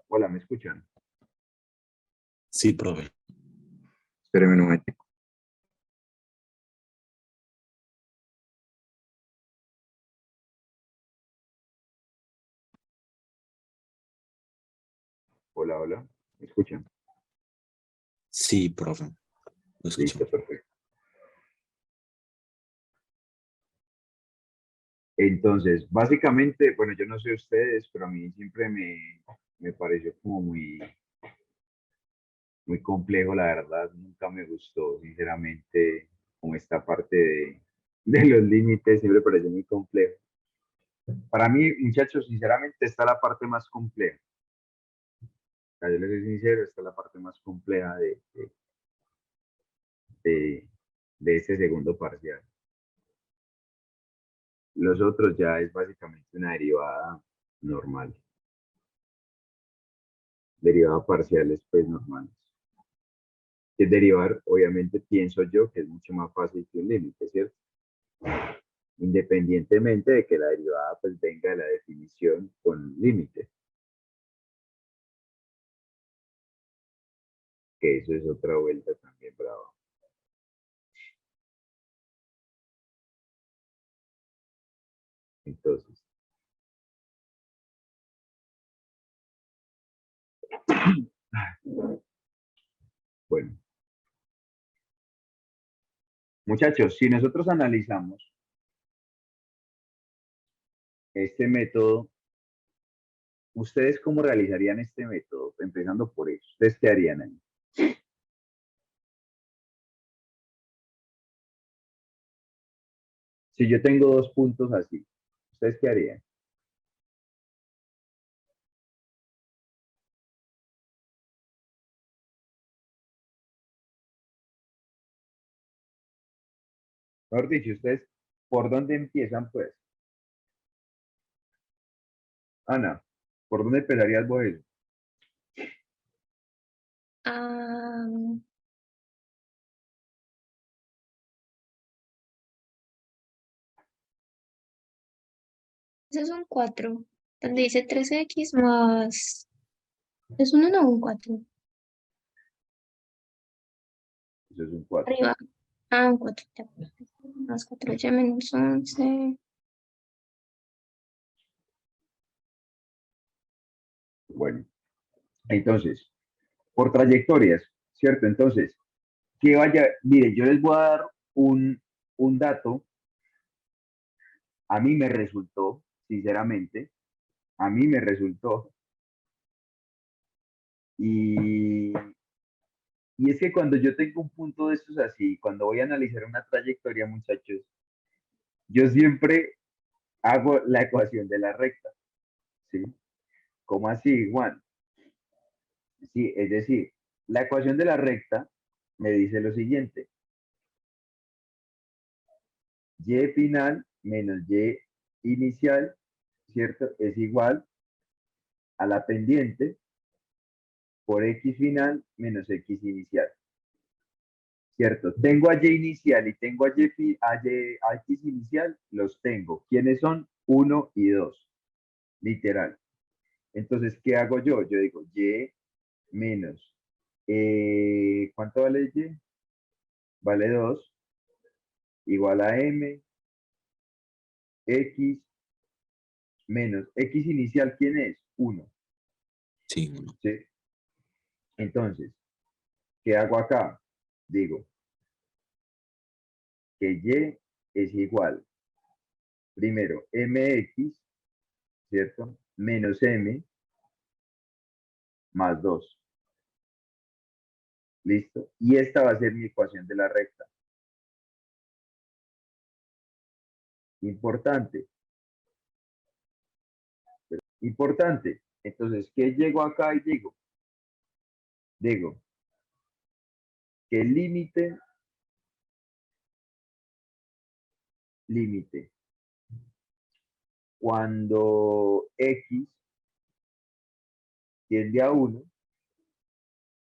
hola, ¿me escuchan? Sí, profe. Espérenme un momento. Hola, hola, ¿me escuchan? Sí, profe. Lo Listo, escuchamos. perfecto. Entonces, básicamente, bueno, yo no sé ustedes, pero a mí siempre me pareció como muy complejo, la verdad, nunca me gustó, sinceramente, como esta parte de los límites, siempre pareció muy complejo. Para mí, muchachos, sinceramente, está la parte más compleja. O sea, yo les soy sincero, esta es la parte más compleja de, de este segundo parcial. Los otros ya es básicamente una derivada normal. Derivada parciales, pues normales. Que derivar, obviamente, pienso yo que es mucho más fácil que un límite, ¿cierto? Independientemente de que la derivada pues venga de la definición con límite. Que eso es otra vuelta también brava. Entonces, bueno, muchachos, si nosotros analizamos este método, ¿ustedes cómo realizarían este método? Empezando por eso, ¿ustedes qué harían ahí? Si yo tengo dos puntos así, ¿ustedes qué harían? Mejor dicho, ¿ustedes por dónde empiezan, pues? Ana, ¿por dónde empezarías vos eso? Ah, ese es un 4, donde dice 3x más... ¿Es un 1 o un 4? Eso es un 4. Arriba. Ah, un 4. Más 4 ya menos 11. Bueno, entonces, por trayectorias, ¿cierto? Entonces, que vaya, mire, yo les voy a dar un dato, a mí me resultó, sinceramente, a mí me resultó, y, y es que cuando yo tengo un punto de estos así, cuando voy a analizar una trayectoria, muchachos, yo siempre hago la ecuación de la recta, ¿sí? ¿Cómo así, Juan? Sí, es decir, la ecuación de la recta me dice lo siguiente, y final menos y inicial, ¿cierto? Es igual a la pendiente por x final menos x inicial, ¿cierto? Tengo a y inicial y tengo a x inicial, los tengo. ¿Quiénes son? 1 y 2, literal. Entonces, ¿qué hago yo? Yo digo y menos, ¿cuánto vale y? Vale 2, igual a m, x menos, x inicial, ¿quién es? 1, Sí, uno. ¿sí? Entonces, ¿qué hago acá? Digo que y es igual, primero, mx, ¿cierto? Menos m más 2. ¿Listo? Y esta va a ser mi ecuación de la recta. Importante. Importante. Entonces, ¿qué llego acá y digo? Digo que el límite, cuando x tiende a 1,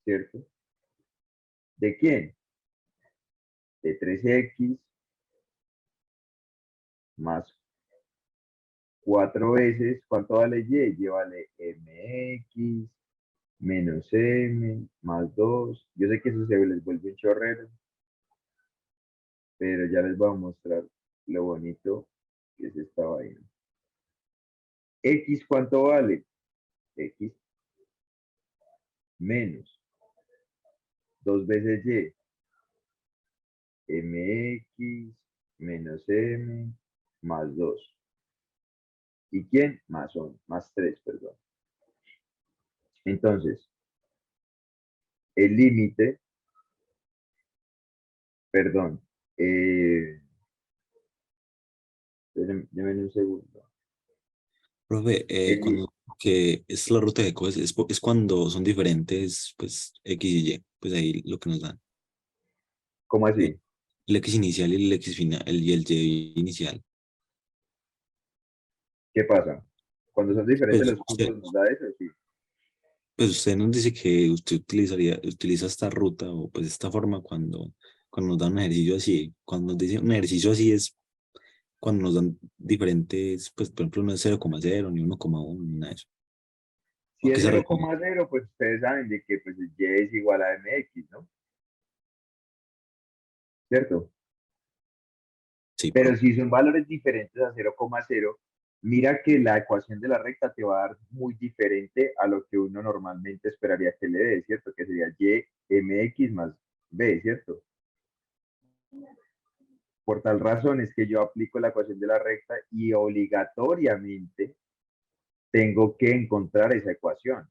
¿cierto? ¿De quién? De 3x más 4 veces, ¿cuánto vale y? Y vale mx menos m más 2. Yo sé que eso se les vuelve un chorrero, pero ya les voy a mostrar lo bonito que es esta vaina. X, ¿cuánto vale? X menos 2 veces y, mx menos m más 2. ¿Y quién? Más 3, perdón. Entonces, el límite, perdón, déjenme un segundo. Profe, El, cuando que es la ruta de cosas, es cuando son diferentes, pues, X y Y, pues ahí lo que nos dan. ¿Cómo Eh, así? El X inicial y el X final, y el Y inicial. ¿Qué pasa? Cuando son diferentes Pues los puntos, ¿nos da eso? Sí. Pues usted nos dice que usted utiliza esta ruta o pues esta forma cuando nos dan un ejercicio así. Cuando nos dicen un ejercicio así es cuando nos dan diferentes, pues por ejemplo no es 0,0 ni 1,1 ni nada de eso. Si ¿A qué es se refiere? 0,0, pues ustedes saben de que pues, Y es igual a MX, ¿no? ¿Cierto? Sí, Pero profe. si son valores diferentes a 0,0, mira que la ecuación de la recta te va a dar muy diferente a lo que uno normalmente esperaría que le dé, ¿cierto? Que sería Y mx más b, ¿cierto? Por tal razón es que yo aplico la ecuación de la recta y obligatoriamente tengo que encontrar esa ecuación,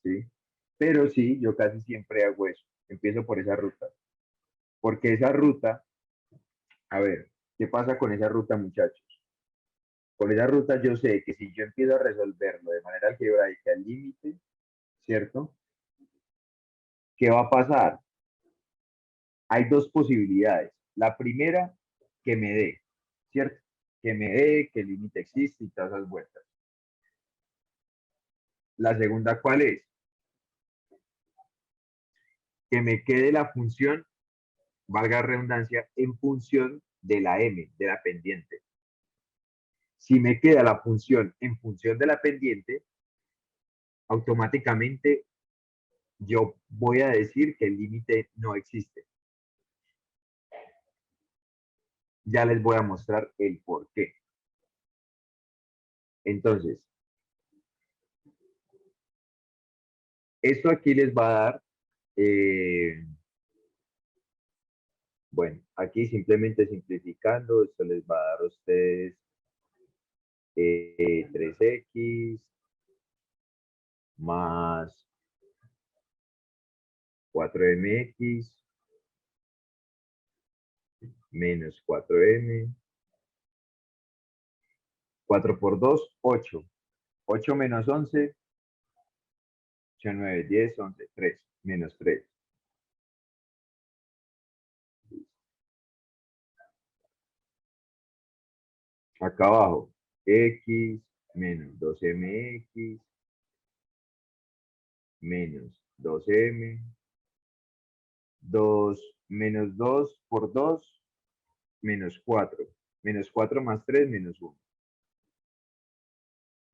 ¿sí? Pero sí, yo casi siempre hago eso. Empiezo por esa ruta. Porque esa ruta, a ver, ¿qué pasa con esa ruta, muchachos? Con esa ruta yo sé que si yo empiezo a resolverlo de manera algebraica al límite, ¿cierto? ¿Qué va a pasar? Hay dos posibilidades. La primera, que me dé, ¿cierto? Que me dé, que el límite existe y todas esas vueltas. La segunda, ¿cuál es? Que me quede la función, valga la redundancia, en función de la m, de la pendiente. Si me queda la función en función de la pendiente, automáticamente yo voy a decir que el límite no existe. Ya les voy a mostrar el por qué. Entonces, esto aquí les va a dar, bueno, aquí simplemente simplificando, esto les va a dar a ustedes 3x más 4mx menos 4m, 4 por 2, 8. 8 menos 11, 8, 9, 10, 11, 3, menos 3. Acá abajo, x menos 2mx menos 2m, 2 menos 2 por 2, menos 4. Menos 4 más 3, menos 1.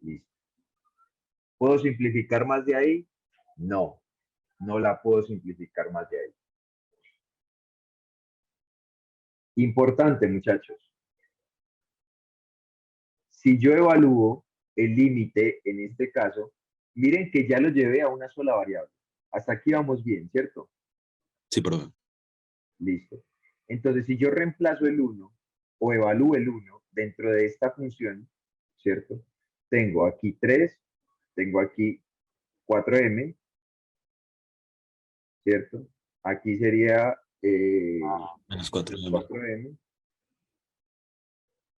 Listo. ¿Puedo simplificar más de ahí? No, no la puedo simplificar más de ahí. Importante, muchachos. Si yo evalúo el límite, en este caso, miren que ya lo llevé a una sola variable. Hasta aquí vamos bien, ¿cierto? Sí, profe. Listo. Entonces, si yo reemplazo el 1 o evalúo el 1 dentro de esta función, ¿cierto? Tengo aquí 3, tengo aquí 4m, ¿cierto? Aquí sería Menos menos 4m. 4m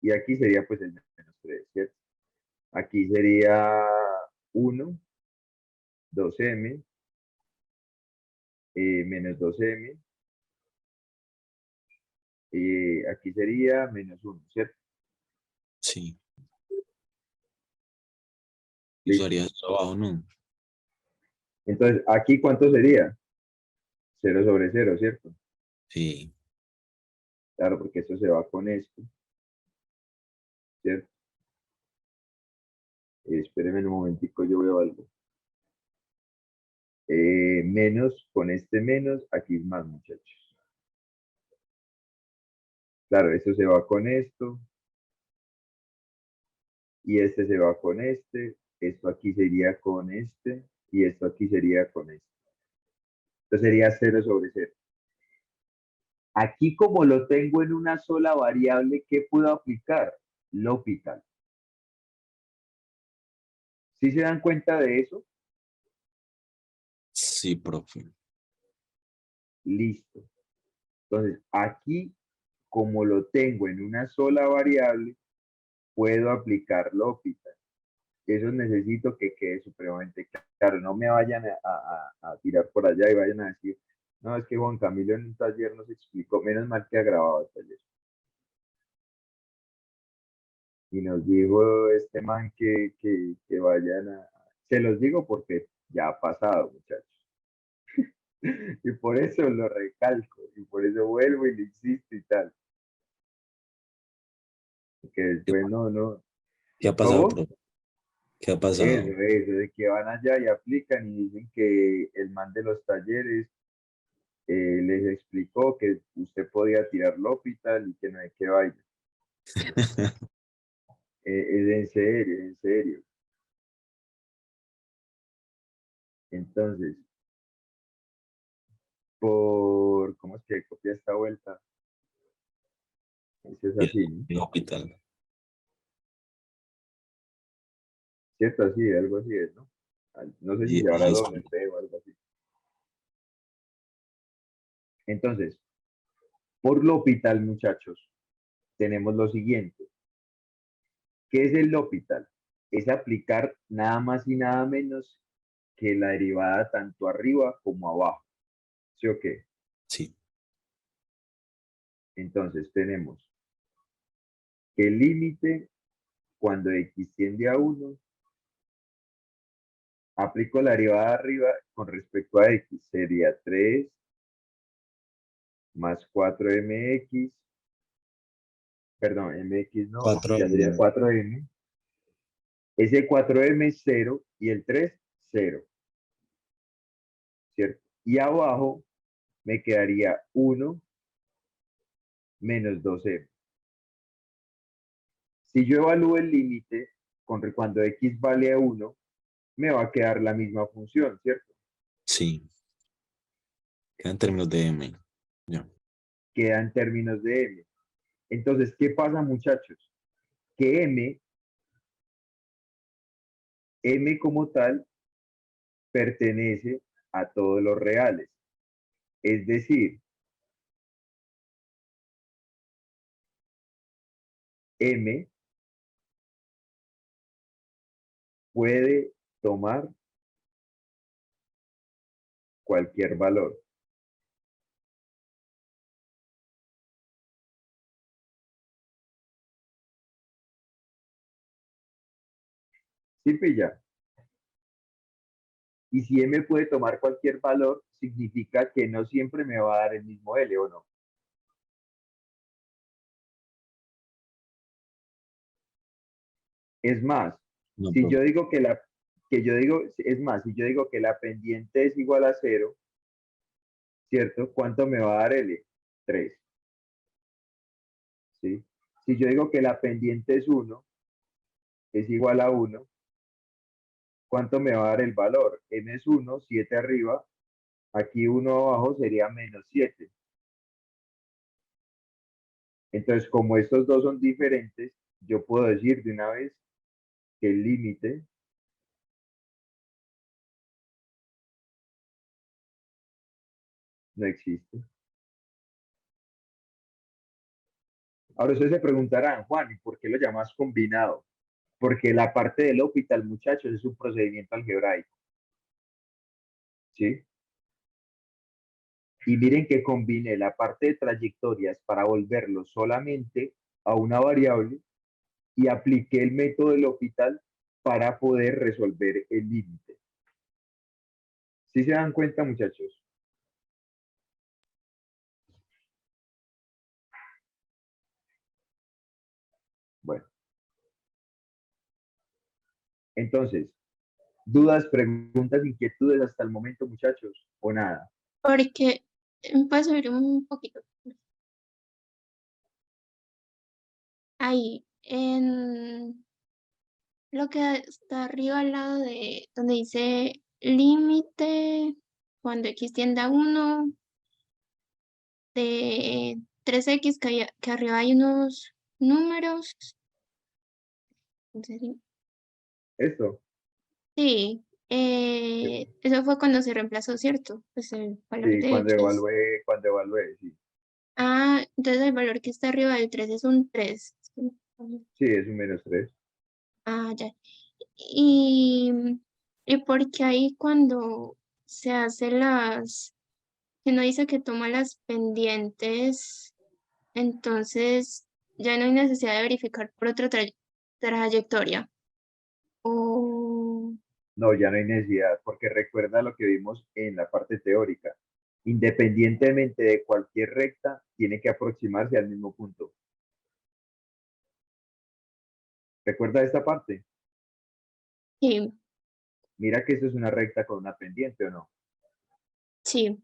y aquí sería pues el menos 3, ¿cierto? Aquí sería 1, 2m, menos 2m, y aquí sería menos 1, ¿cierto? Sí. Y Listo. usaría esto abajo, ¿no? Entonces, aquí ¿cuánto sería? 0 sobre 0, ¿cierto? Sí. Claro, porque esto se va con esto, ¿cierto? Espérenme un momentico, yo veo algo. Menos, con este menos, aquí es más, muchachos. Claro, esto se va con esto, y este se va con este, esto aquí sería con este, y esto aquí sería con este. Esto sería 0 sobre 0. Aquí como lo tengo en una sola variable, ¿qué puedo aplicar? L'Hopital. ¿Sí se dan cuenta de eso? Sí, profe. Listo. Entonces, aquí, como lo tengo en una sola variable, puedo aplicar L'Hopital. Eso necesito que quede supremamente claro. No me vayan a tirar por allá y vayan a decir, no, es que Juan Camilo en un taller nos explicó, menos mal que ha grabado el taller. Y nos dijo este man que vayan a... Se los digo porque ya ha pasado, muchachos. Y por eso lo recalco, y por eso vuelvo y le insisto y tal. Que ¿Qué, después no. qué ha pasado, ¿Cómo? profe? ¿Qué ha Eso, pasado? eso, de que van allá y aplican y dicen que el man de los talleres les explicó que usted podía tirar L'Hopital y que no hay que vaya. Es en serio, en serio. Entonces, ¿cómo es que copia esta vuelta? Eso es Y así, ¿no? el hospital. ¿Cierto? Así, algo así es, ¿no? No sé si Y llevará eso, doble P o algo así. Entonces, por L'Hopital, muchachos, tenemos lo siguiente. ¿Qué es el L'Hopital? Es aplicar nada más y nada menos que la derivada tanto arriba como abajo. ¿Sí o qué? sí. Entonces tenemos que el límite cuando x tiende a 1, aplico la derivada arriba con respecto a x, sería 3 más 4mx, perdón, mx no, Cuatro ya sería en 4m. Ese 4m es 0 y el 3, 0, ¿cierto? Y abajo me quedaría 1 menos 2m. Si yo evalúo el límite cuando x vale a 1, me va a quedar la misma función, ¿cierto? sí. Queda en términos de M. Ya. Queda en términos de m. Entonces, ¿qué pasa, muchachos? Que m como tal, pertenece a todos los reales. Es decir, m puede tomar cualquier valor. ¿Sí pilla? Y si m puede tomar cualquier valor, significa que no siempre me va a dar el mismo L, ¿o no? Es más, No, si yo profe. digo es más, si yo digo que la pendiente es igual a 0, ¿cierto? ¿Cuánto me va a dar L? 3, ¿sí? Si yo digo que la pendiente es 1, es igual a 1, ¿cuánto me va a dar el valor? M es 1, 7 arriba, aquí 1 abajo sería menos 7. Entonces, como estos dos son diferentes, yo puedo decir de una vez que el límite no existe. Ahora ustedes se preguntarán, Juan, ¿y por qué lo llamas combinado? Porque la parte del hospital, muchachos, es un procedimiento algebraico, ¿sí? Y miren que combiné la parte de trayectorias para volverlo solamente a una variable y apliqué el método del hospital para poder resolver el límite. ¿Sí se dan cuenta, muchachos? Bueno, entonces, ¿dudas, preguntas, inquietudes hasta el momento, muchachos? ¿O nada? Porque puedes subir un poquito. Ahí, en lo que está arriba al lado de donde dice límite, cuando x tiende a 1, de 3x, que arriba hay unos números. ¿En serio? Esto, Sí, eso fue cuando se reemplazó, ¿cierto? Pues el valor sí, de x. cuando evalué, sí. Ah, entonces el valor que está arriba del 3 es un 3. Sí, es un menos 3. Ah, ya. Y, y porque ahí cuando se hace que no dice que toma las pendientes, entonces ya no hay necesidad de verificar por otra trayectoria. O No, ya no hay necesidad, porque recuerda lo que vimos en la parte teórica. Independientemente de cualquier recta, tiene que aproximarse al mismo punto. ¿Recuerda esta parte? Sí, Mira que eso es una recta con una pendiente, ¿o no? sí.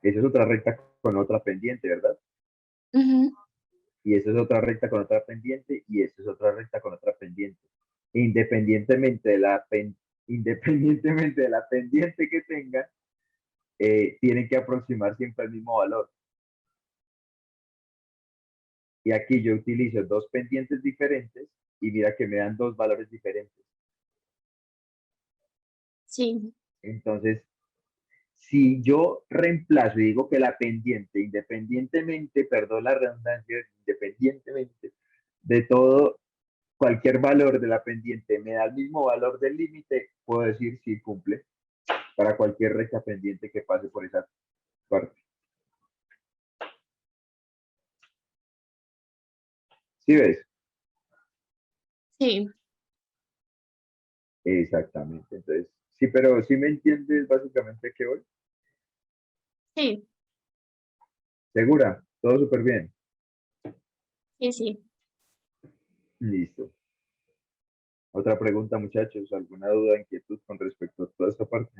Esa es otra recta con otra pendiente, ¿verdad? Ujú. Y esa es otra recta con otra pendiente, y esta es otra recta con otra pendiente. Independientemente de independientemente de la pendiente que tenga, tienen que aproximar siempre al mismo valor. Y aquí yo utilizo dos pendientes diferentes y mira que me dan dos valores diferentes. Sí, Entonces, si yo reemplazo y digo que la pendiente, independientemente, perdón la redundancia, independientemente de todo, cualquier valor de la pendiente me da el mismo valor del límite, puedo decir si cumple para cualquier recta pendiente que pase por esa parte. ¿Sí ves? sí, Exactamente. Entonces, sí, pero sí me entiendes básicamente que hoy. sí, ¿Segura? Todo súper bien. sí, sí. Listo. Otra pregunta, muchachos. ¿Alguna duda, inquietud con respecto a toda esta parte?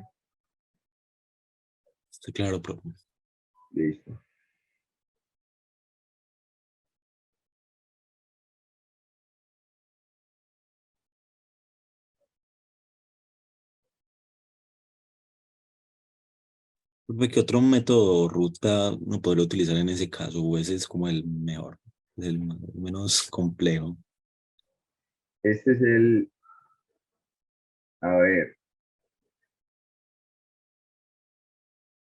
Está claro, profe. Listo. Profe, ¿qué otro método o ruta no podría utilizar en ese caso? ¿O ese es como el mejor, el menos complejo? Este es a ver,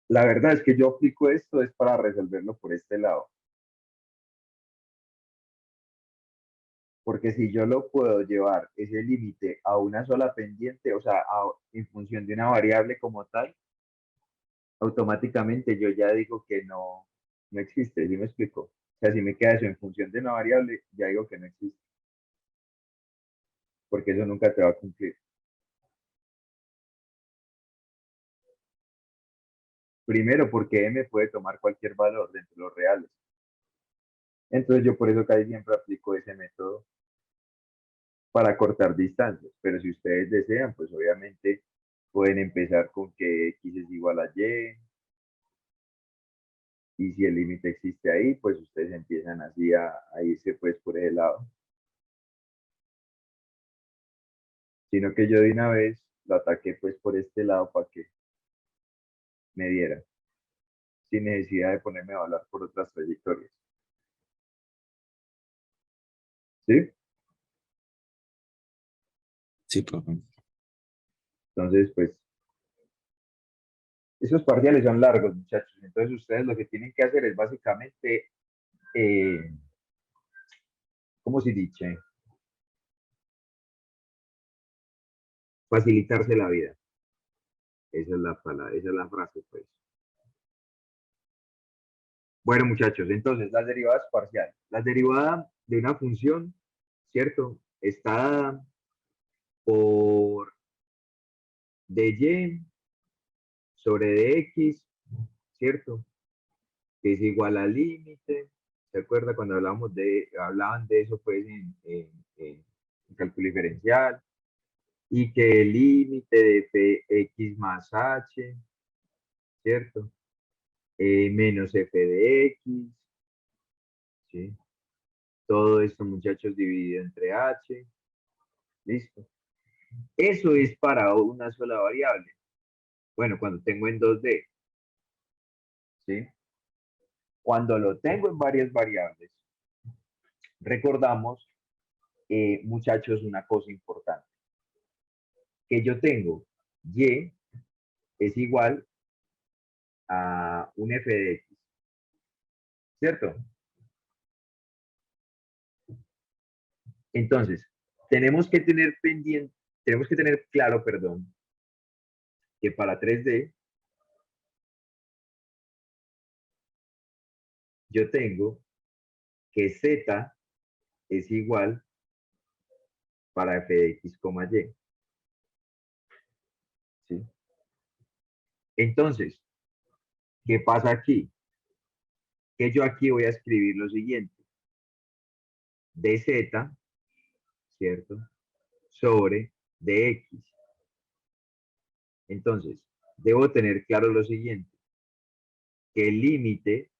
la verdad es que yo aplico esto es para resolverlo por este lado. Porque si yo lo puedo llevar ese límite a una sola pendiente, o sea, en función de una variable como tal, automáticamente yo ya digo que no existe, ¿sí me explico? O sea, si me queda eso en función de una variable, ya digo que no existe, porque eso nunca te va a cumplir. Primero, porque m puede tomar cualquier valor dentro de los reales. Entonces yo por eso casi siempre aplico ese método para cortar distancias. Pero si ustedes desean, pues obviamente pueden empezar con que x es igual a y si el límite existe ahí, pues ustedes empiezan así a irse pues por ese lado. Sino que yo de una vez lo ataqué pues por este lado para que me diera, sin necesidad de ponerme a hablar por otras trayectorias. ¿Sí? Sí, profe. Entonces, pues, esos parciales son largos, muchachos. Entonces, ustedes lo que tienen que hacer es básicamente, eh, ¿cómo se dice? Facilitarse la vida. Esa es la palabra, esa es la frase, pues. Bueno, muchachos, entonces, las derivadas parciales. La derivada de una función, ¿cierto? Está dada por dy sobre dx, ¿cierto? Que es igual al límite. ¿Se acuerda cuando hablaban de eso pues en cálculo diferencial? Y que el límite de fx más h, ¿cierto? Menos f de x, ¿sí? Todo esto, muchachos, dividido entre h, ¿listo? Eso es para una sola variable. Bueno, cuando tengo en 2D, ¿sí? Cuando lo tengo en varias variables, recordamos, muchachos, una cosa importante, que yo tengo y es igual a un f de x, ¿cierto? Entonces, tenemos que tener claro, perdón, que para 3D yo tengo que z es igual para f de x, y. Entonces, ¿qué pasa aquí? Que yo aquí voy a escribir lo siguiente. dz, ¿cierto? Sobre dx. Entonces, debo tener claro lo siguiente, que el límite,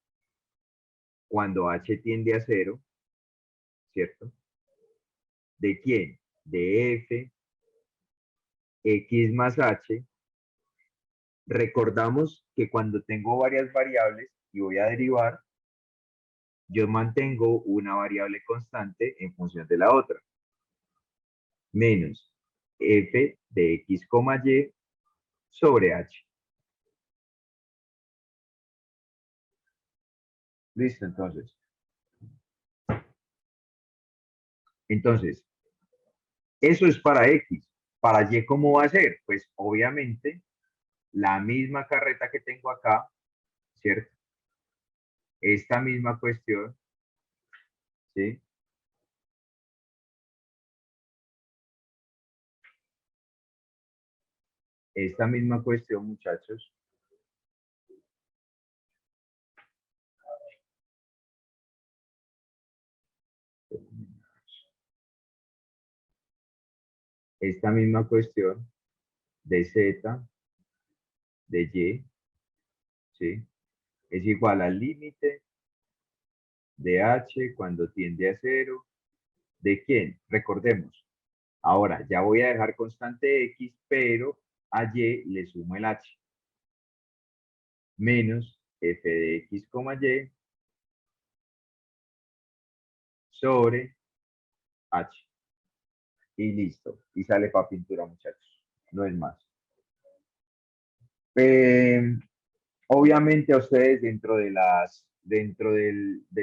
cuando h tiende a 0, ¿cierto? ¿De quién? De f, x más h. Recordamos que cuando tengo varias variables y voy a derivar, yo mantengo una variable constante en función de la otra. Menos f de x, y sobre h. Listo, entonces. Entonces, eso es para x. Para y, ¿cómo va a ser? Pues obviamente la misma carreta que tengo acá, ¿cierto? Esta misma cuestión, ¿sí? Esta misma cuestión, muchachos. Esta misma cuestión de z, de y, ¿sí? Es igual al límite de h cuando tiende a 0. ¿De quién? Recordemos. Ahora, ya voy a dejar constante x, pero a y le sumo el h. Menos f de x, y sobre h. Y listo. Y sale para pintura, muchachos. No es más. Obviamente a ustedes de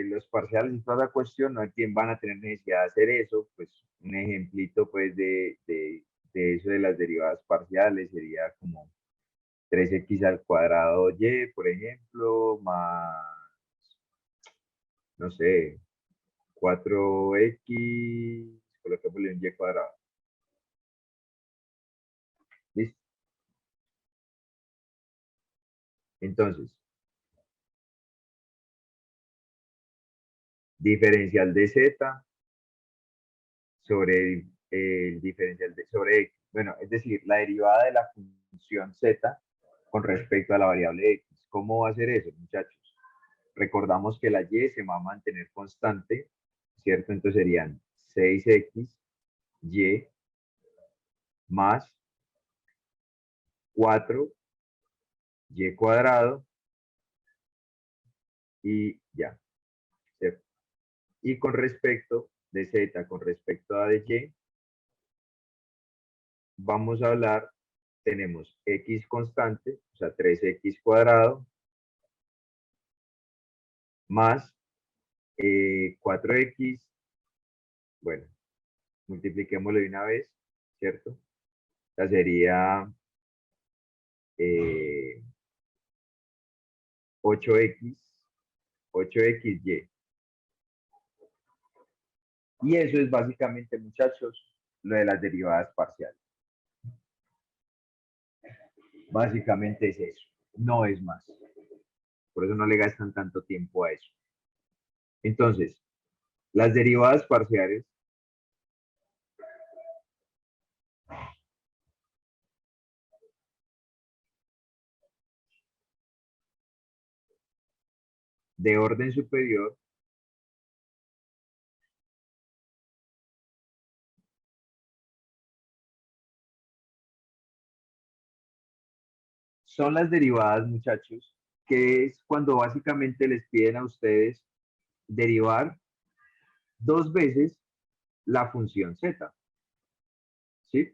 los parciales y toda la cuestión, no van a tener necesidad de hacer eso. Pues un ejemplito pues de eso de las derivadas parciales sería como 3x al cuadrado y, por ejemplo, más, no sé, 4x, coloquémosle un y cuadrado. ¿Listo? Entonces, diferencial de z sobre el diferencial sobre x. Bueno, es decir, la derivada de la función z con respecto a la variable x. ¿Cómo va a ser eso, muchachos? Recordamos que la y se va a mantener constante, ¿cierto? Entonces serían 6x y más 4y cuadrado y ya, ¿cierto? Y con respecto de z, con respecto a de y, vamos a hablar, tenemos x constante, o sea, 3x cuadrado, más 4x, bueno, multipliquémoslo de una vez, ¿cierto? O sea, sería 8x, 8xy. Y eso es básicamente, muchachos, lo de las derivadas parciales. Básicamente es eso, no es más. Por eso no le gastan tanto tiempo a eso. Entonces, las derivadas parciales de orden superior son las derivadas, muchachos, que es cuando básicamente les piden a ustedes derivar 2 veces la función z, ¿sí?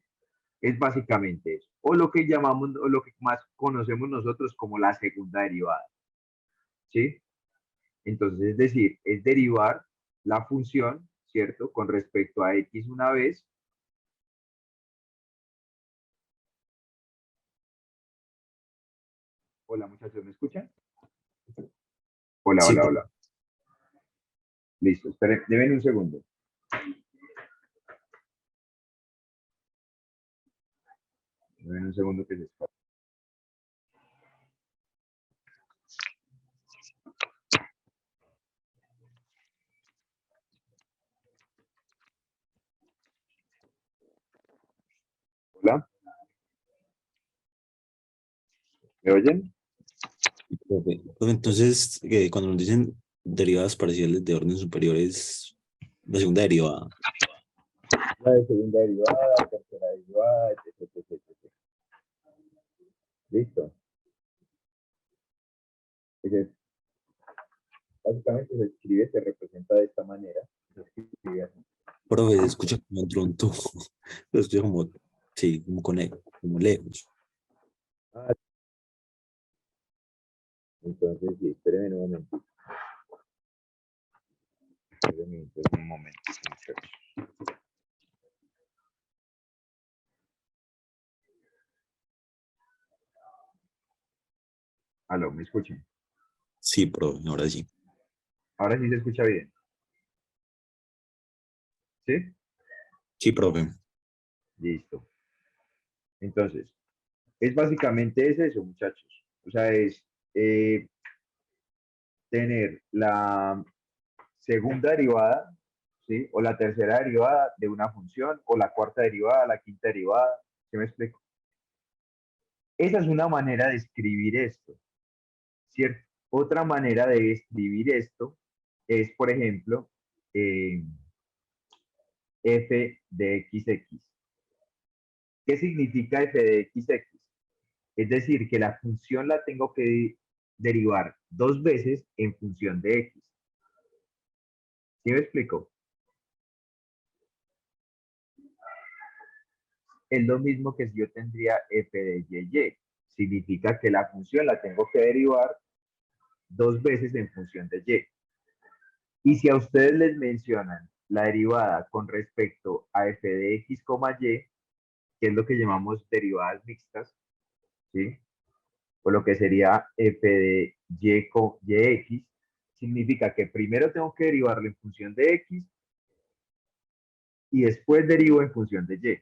Es básicamente eso. O lo que llamamos, o lo que más conocemos nosotros como la segunda derivada, ¿sí? Entonces, es decir, es derivar la función, ¿cierto? Con respecto a x una vez. Hola, muchachos, ¿me escuchan? Hola, Sí, hola, hola. Listo, esperen, deben un segundo. Deben un segundo que se escapa. ¿Me oyen? Profe, entonces, cuando nos dicen derivadas parciales de orden superior es la segunda derivada. La de segunda derivada, tercera derivada, etc. Listo. Entonces, básicamente se escribe, se representa de esta manera. Se escribe así. Profe, se escucha como dentro de un tubo. Se escucha como, sí, como lejos. Ah, entonces, sí, espérenme un momento. Espérenme entonces un momento, muchachos. Aló, ¿me escuchan? Sí, profe, ahora sí. Ahora sí se escucha bien. ¿Sí? Sí, profe. Listo. Entonces, básicamente es eso, muchachos. O sea, es tener la segunda derivada, ¿sí? O la tercera derivada de una función, o la cuarta derivada, la quinta derivada. ¿Sí me explico? Esa es una manera de escribir esto, ¿cierto? Otra manera de escribir esto es, por ejemplo, f de xx. ¿Qué significa f de xx? Es decir, que la función la tengo que derivar dos veces en función de x. ¿Sí me explico? Es lo mismo que si yo tendría f de y. Significa que la función la tengo que derivar dos veces en función de y. Y si a ustedes les mencionan la derivada con respecto a f de x, y, que es lo que llamamos derivadas mixtas, ¿sí? O lo que sería f de y con yx, significa que primero tengo que derivarlo en función de x y después derivo en función de y,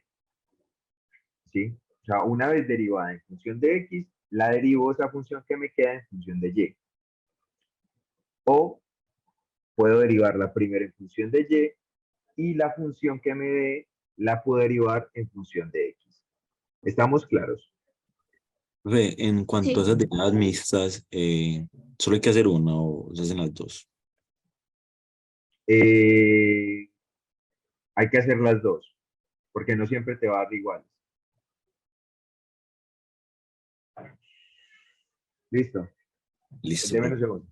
¿sí? O sea, una vez derivada en función de x, la derivo esa función que me queda en función de y. O puedo derivarla primero en función de y la función que me dé la puedo derivar en función de x. ¿Estamos claros? Profe, en cuanto a Sí, esas derivadas mixtas, ¿solo hay que hacer una o se hacen las dos? Eh, hay que hacer las dos, porque no siempre te va a dar igual. Listo. Listo, Deme un profe. segundo.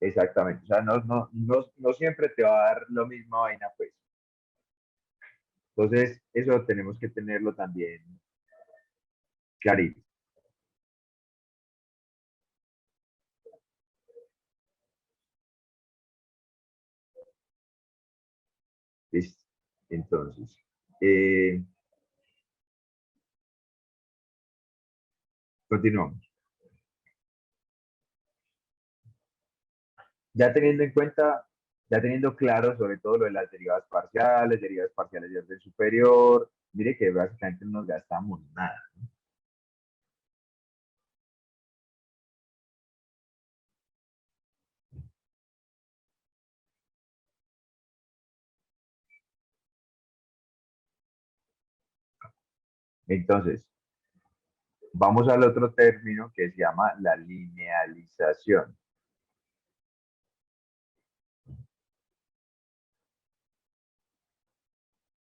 Exactamente. O sea, no siempre te va a dar lo misma vaina, pues. Entonces, eso tenemos que tenerlo también clarito. ¿Listo? Entonces, eh, continuamos. Ya teniendo en cuenta, ya teniendo claro sobre todo lo de las derivadas parciales de orden superior, mire que básicamente no nos gastamos nada. Entonces, vamos al otro término que se llama la linealización.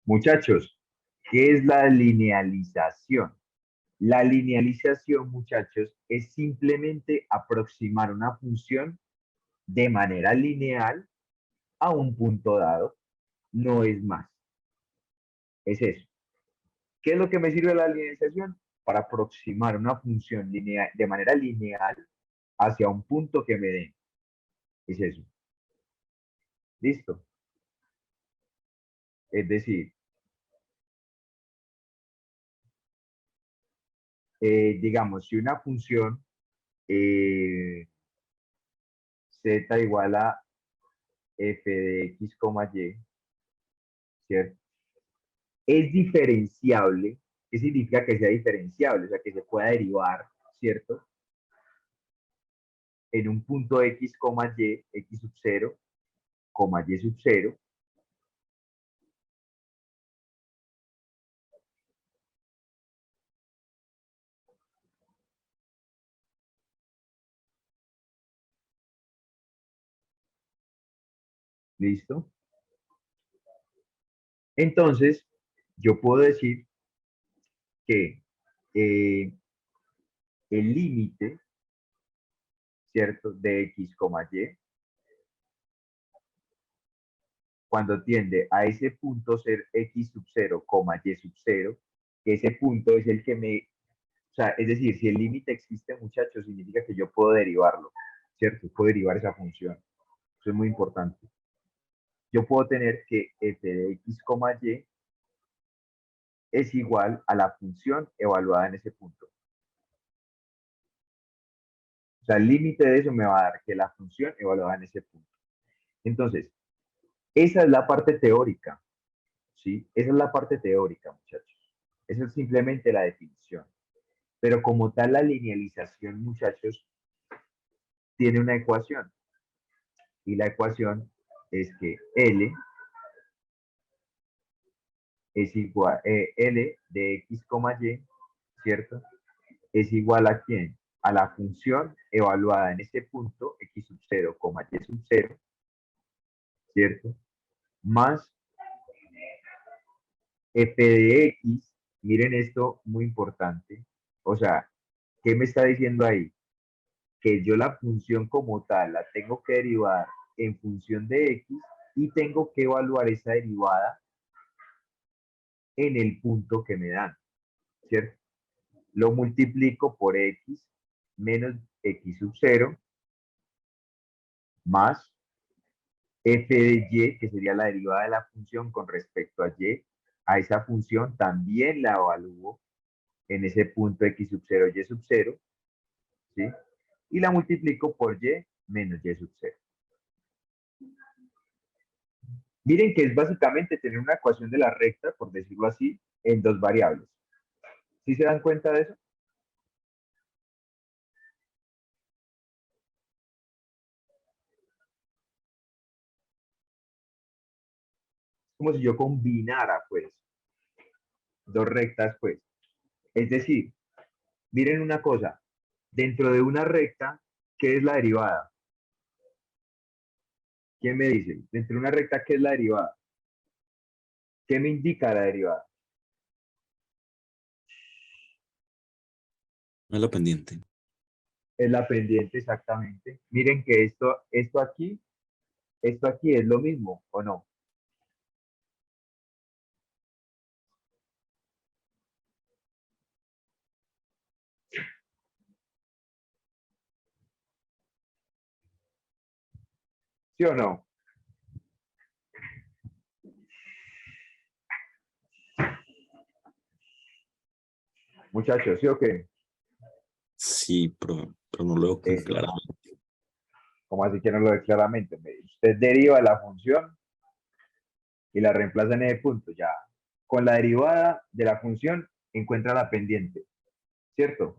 Muchachos, ¿qué es la linealización? La linealización, muchachos, es simplemente aproximar una función de manera lineal a un punto dado. No es más. Es eso. ¿Qué es lo que me sirve la linealización? Para aproximar una función lineal, de manera lineal hacia un punto que me dé. Es eso. ¿Listo? Es decir, digamos, si una función z igual a f de x, y, ¿cierto? Es diferenciable. ¿Qué significa que sea diferenciable? O sea, que se pueda derivar, ¿cierto? En un punto x, y, x sub 0, coma y sub 0. ¿Listo? Entonces, yo puedo decir que el límite, ¿cierto? De x, y, cuando tiende a ese punto ser x sub 0, y sub 0, ese punto es el que me... O sea, es decir, si el límite existe, muchachos, significa que yo puedo derivarlo, ¿cierto? Puedo derivar esa función. Eso es muy importante. Yo puedo tener que f de x, y es igual a la función evaluada en ese punto. O sea, el límite de eso me va a dar que la función evaluada en ese punto. Entonces, esa es la parte teórica, ¿sí? Esa es la parte teórica, muchachos. Esa es simplemente la definición. Pero como tal, la linealización, muchachos, tiene una ecuación. Y la ecuación es que L es igual, L de x, y, ¿cierto? Es igual a quién? A la función evaluada en este punto, x sub 0, y sub 0, ¿cierto? Más f de x, miren esto muy importante, o sea, ¿qué me está diciendo ahí? Que yo la función como tal la tengo que derivar en función de x y tengo que evaluar esa derivada en el punto que me dan, ¿cierto? Lo multiplico por x menos x sub 0 más f de y, que sería la derivada de la función con respecto a y. A esa función también la evalúo en ese punto x sub 0, y sub 0, ¿sí? Y la multiplico por y menos y sub 0. Miren que es básicamente tener una ecuación de la recta, por decirlo así, en dos variables. ¿Sí se dan cuenta de eso? Como si yo combinara, pues, dos rectas, pues. Es decir, miren una cosa, dentro de una recta, ¿qué es la derivada? ¿Quién me dice? Dentro de una recta, ¿qué es la derivada? ¿Qué me indica la derivada? No es la pendiente. Es la pendiente exactamente. Miren que esto aquí es lo mismo, ¿o no? ¿Sí o no? Muchachos, ¿sí o qué? Sí, pero no lo veo tan Eso. claramente. Como así que no lo ve claramente. Usted deriva la función y la reemplaza en ese punto. Ya, con la derivada de la función encuentra la pendiente, ¿cierto?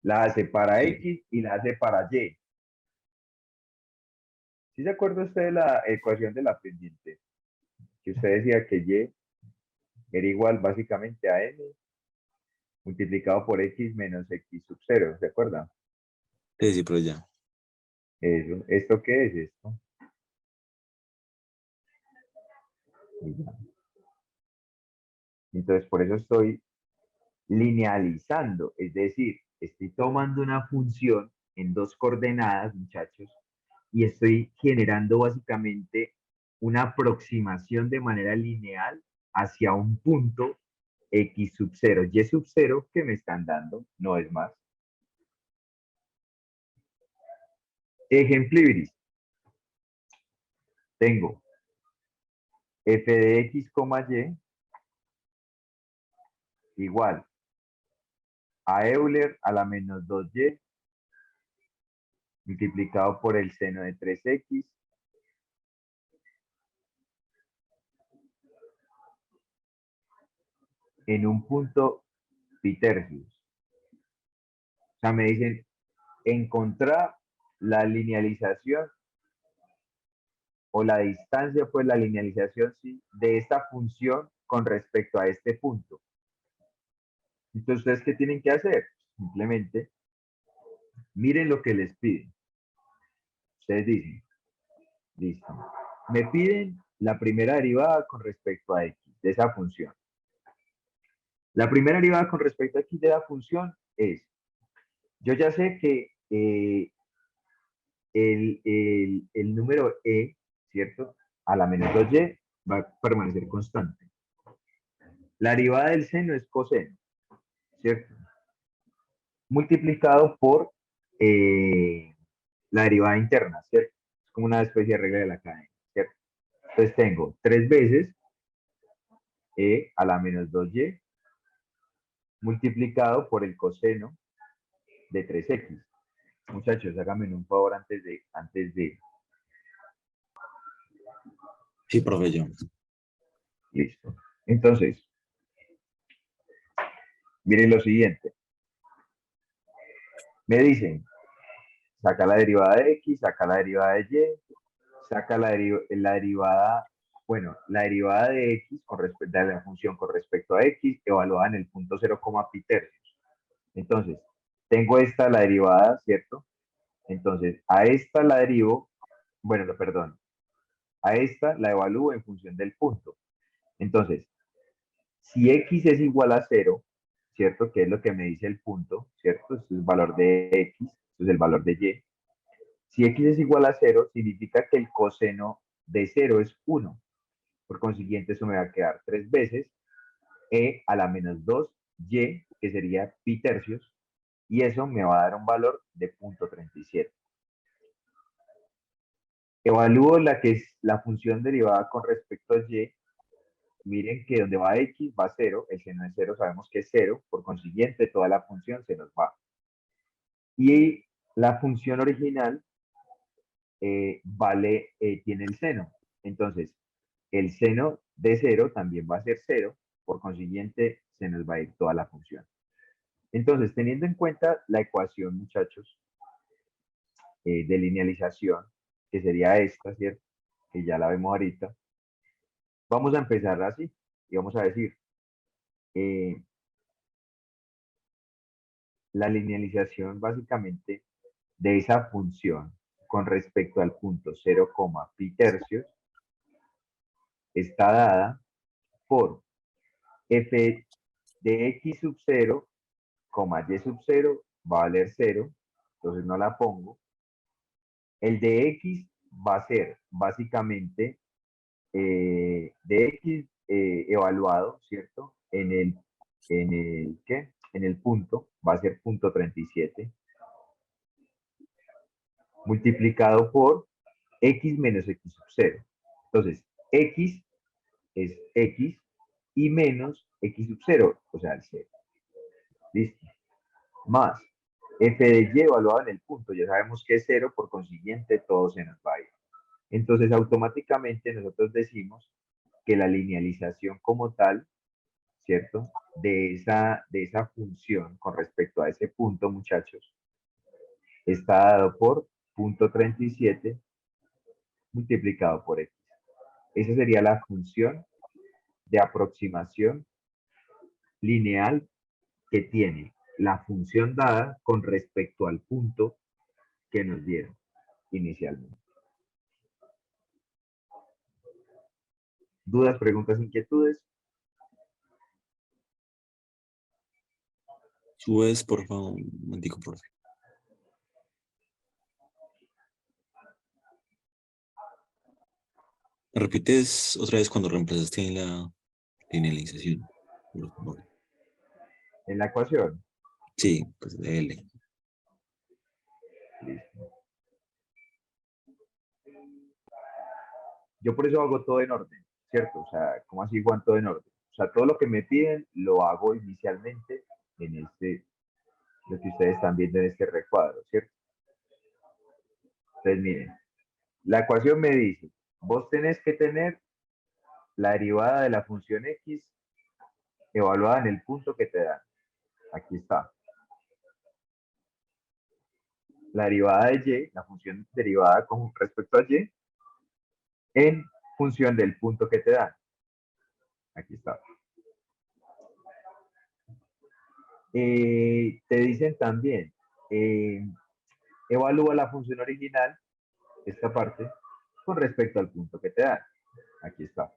La hace para Sí, x y la hace para y. ¿Sí se acuerda usted de la ecuación de la pendiente? Que usted decía que y era igual básicamente a n multiplicado por x menos x sub 0, ¿se acuerda? sí, sí, pero ya. Eso. ¿Esto qué es esto? Y ya. Entonces, por eso estoy linealizando, es decir, estoy tomando una función en dos coordenadas, muchachos, y estoy generando básicamente una aproximación de manera lineal hacia un punto x sub 0, y sub 0 que me están dando, no es más. Ejemplo iris. Tengo f de x, y igual a Euler a la menos 2y multiplicado por el seno de 3x en un punto bitercius. O sea, me dicen encontrar la linealización o la distancia, pues la linealización, ¿sí? De esta función con respecto a este punto. Entonces, ¿ustedes qué tienen que hacer? Simplemente miren lo que les piden. Ustedes dicen, listo. Me piden la primera derivada con respecto a x de esa función. La primera derivada con respecto a x de la función es, yo ya sé que el número e, ¿cierto? A la menos 2y va a permanecer constante. La derivada del seno es coseno, ¿cierto? Multiplicado por la derivada interna, ¿cierto? Es como una especie de regla de la cadena, ¿cierto? Entonces tengo 3 veces e a la menos 2y multiplicado por el coseno de 3x. Muchachos, háganme un favor antes de. Sí, profe, yo. Listo. Entonces, miren lo siguiente. Me dicen, saca la derivada de x, saca la derivada de y, saca la derivada, bueno, la derivada de x con respecto a la función con respecto a x, evaluada en el punto 0, pi tercios. Entonces, tengo esta, la derivada, ¿cierto? Entonces, a esta la derivo, bueno, perdón, a esta la evalúo en función del punto. Entonces, si x es igual a 0, ¿cierto? Que es lo que me dice el punto, ¿cierto? Este es el valor de x, este es el valor de y. Si x es igual a 0, significa que el coseno de 0 es 1. Por consiguiente, eso me va a quedar 3 veces e a la menos 2y, que sería pi tercios, y eso me va a dar un valor de 0.37. Evalúo la que es la función derivada con respecto a y. Miren que donde va x va 0, el seno de 0 sabemos que es 0, por consiguiente toda la función se nos va. Y la función original tiene el seno. Entonces, el seno de 0 también va a ser 0, por consiguiente se nos va a ir toda la función. Entonces, teniendo en cuenta la ecuación, muchachos, de linealización, que sería esta, ¿cierto? Que ya la vemos ahorita. Vamos a empezar así y vamos a decir, la linealización básicamente de esa función con respecto al punto 0, pi tercios está dada por f de x sub 0, y sub 0 va a valer 0, entonces no la pongo. El de x va a ser básicamente de x evaluado, ¿cierto? ¿Qué? En el punto, va a ser 0.37, multiplicado por x menos x sub 0. Entonces, x es x y menos x sub 0, o sea, el 0. ¿Listo? Más f de y evaluado en el punto, ya sabemos que es 0, por consiguiente todo se nos va a ir. Entonces, automáticamente nosotros decimos que la linealización como tal, ¿cierto? De esa función con respecto a ese punto, muchachos, está dado por 0.37 multiplicado por x. Esa sería la función de aproximación lineal que tiene la función dada con respecto al punto que nos dieron inicialmente. ¿Dudas, preguntas, inquietudes? Subes, por favor, un momentico, profe. ¿Me repites otra vez cuando reemplazaste en la linealización? Por favor. En la ecuación. Sí, pues de L. Listo. Yo por eso hago todo en orden, ¿cierto? O sea, ¿cómo así Juan, todo en orden? O sea, todo lo que me piden lo hago inicialmente en lo que ustedes están viendo en este recuadro, ¿cierto? Entonces, miren, la ecuación me dice, vos tenés que tener la derivada de la función x evaluada en el punto que te dan. Aquí está. La derivada de y, la función derivada con respecto a y, en función del punto que te dan. Aquí está. Te dicen también, evalúa la función original, esta parte, con respecto al punto que te dan. Aquí está.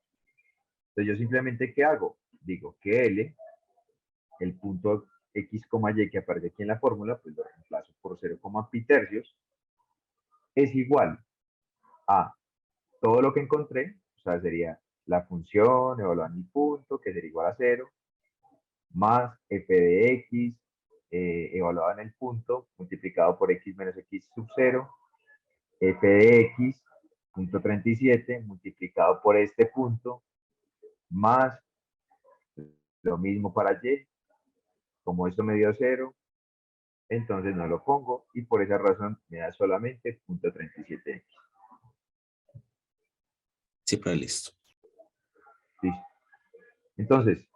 Entonces yo simplemente, ¿qué hago? Digo que L, el punto x, y que aparece aquí en la fórmula, pues lo reemplazo por 0, pi tercios, es igual a todo lo que encontré, o sea, sería la función evaluar mi punto, que sería igual a 0, más f de x, evaluado en el punto, multiplicado por x menos x sub 0, f de x, punto 37, multiplicado por este punto, más lo mismo para y, como esto me dio 0, entonces no lo pongo y por esa razón me da solamente punto 37x. Siempre listo. Listo. Entonces,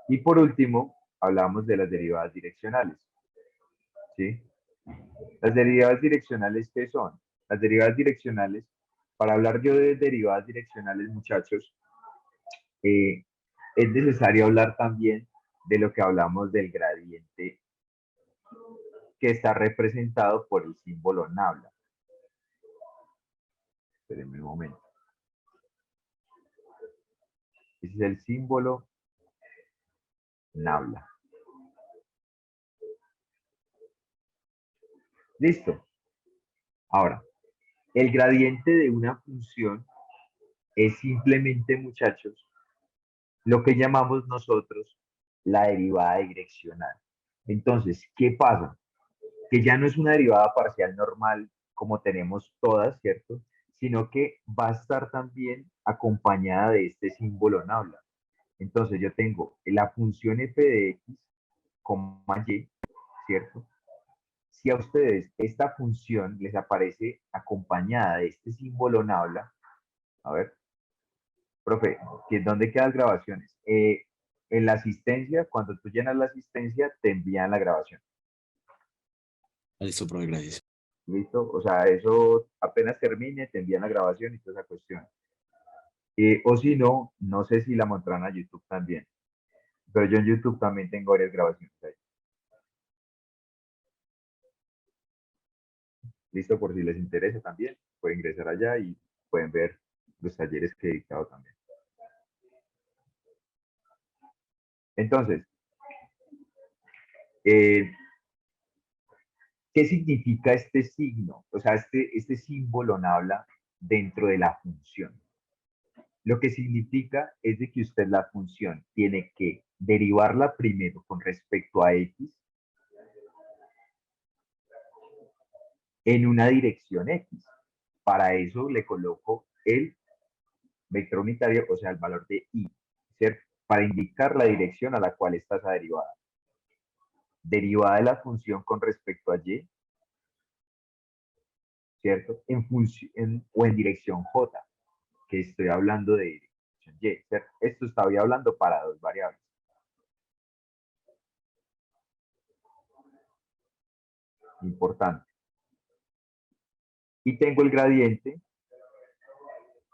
y por último, hablamos de las derivadas direccionales. ¿Sí? Las derivadas direccionales, ¿qué son? Las derivadas direccionales, para hablar yo de derivadas direccionales, muchachos, es necesario hablar también de lo que hablamos del gradiente que está representado por el símbolo nabla. Espérenme un momento. Ese es el símbolo nabla. Listo. Ahora, el gradiente de una función es simplemente, muchachos, lo que llamamos nosotros la derivada direccional. Entonces, ¿qué pasa? Que ya no es una derivada parcial normal como tenemos todas, ¿cierto? Sino que va a estar también acompañada de este símbolo nabla. Entonces, yo tengo la función f de x, y, ¿cierto? Si a ustedes esta función les aparece acompañada de este símbolo nabla, a ver, profe, ¿dónde quedan las grabaciones? En la asistencia, cuando tú llenas la asistencia, te envían la grabación. Listo, profe, gracias. ¿Listo? O sea, eso apenas termine, te envían la grabación y toda esa cuestión. O si no, no sé si la montarán a YouTube también. Pero yo en YouTube también tengo varias grabaciones ahí. Listo, por si les interesa también, pueden ingresar allá y pueden ver los talleres que he dictado también. Entonces, ¿qué significa este signo? O sea, este símbolo habla dentro de la función. Lo que significa es de que usted la función tiene que derivarla primero con respecto a x en una dirección x. Para eso le coloco el vector unitario, o sea, el valor de y, ¿cierto? Para indicar la dirección a la cual está esa derivada. Derivada de la función con respecto a y, ¿cierto? En función o en dirección j, que estoy hablando de dirección y, ¿cierto? Esto estaba hablando para dos variables. Importante. Y tengo el gradiente,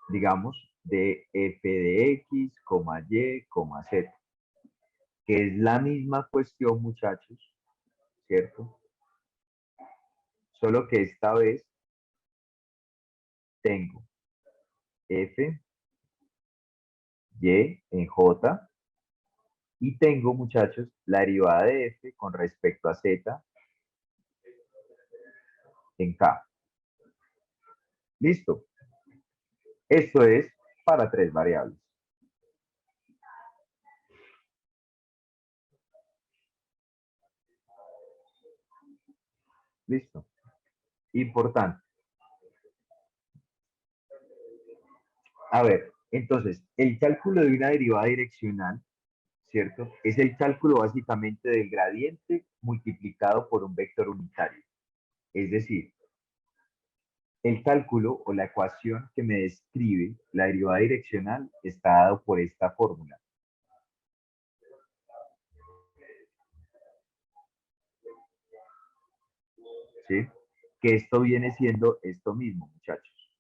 digamos, de f de x, y, z, que es la misma cuestión, muchachos, ¿cierto? Solo que esta vez tengo f, y en j, y tengo, muchachos, la derivada de f con respecto a z en k. Listo. Esto es para tres variables. Listo. Importante. A ver, entonces, el cálculo de una derivada direccional, ¿cierto? Es el cálculo básicamente del gradiente multiplicado por un vector unitario. Es decir, el cálculo o la ecuación que me describe la derivada direccional está dado por esta fórmula. ¿Sí? Que esto viene siendo esto mismo, muchachos.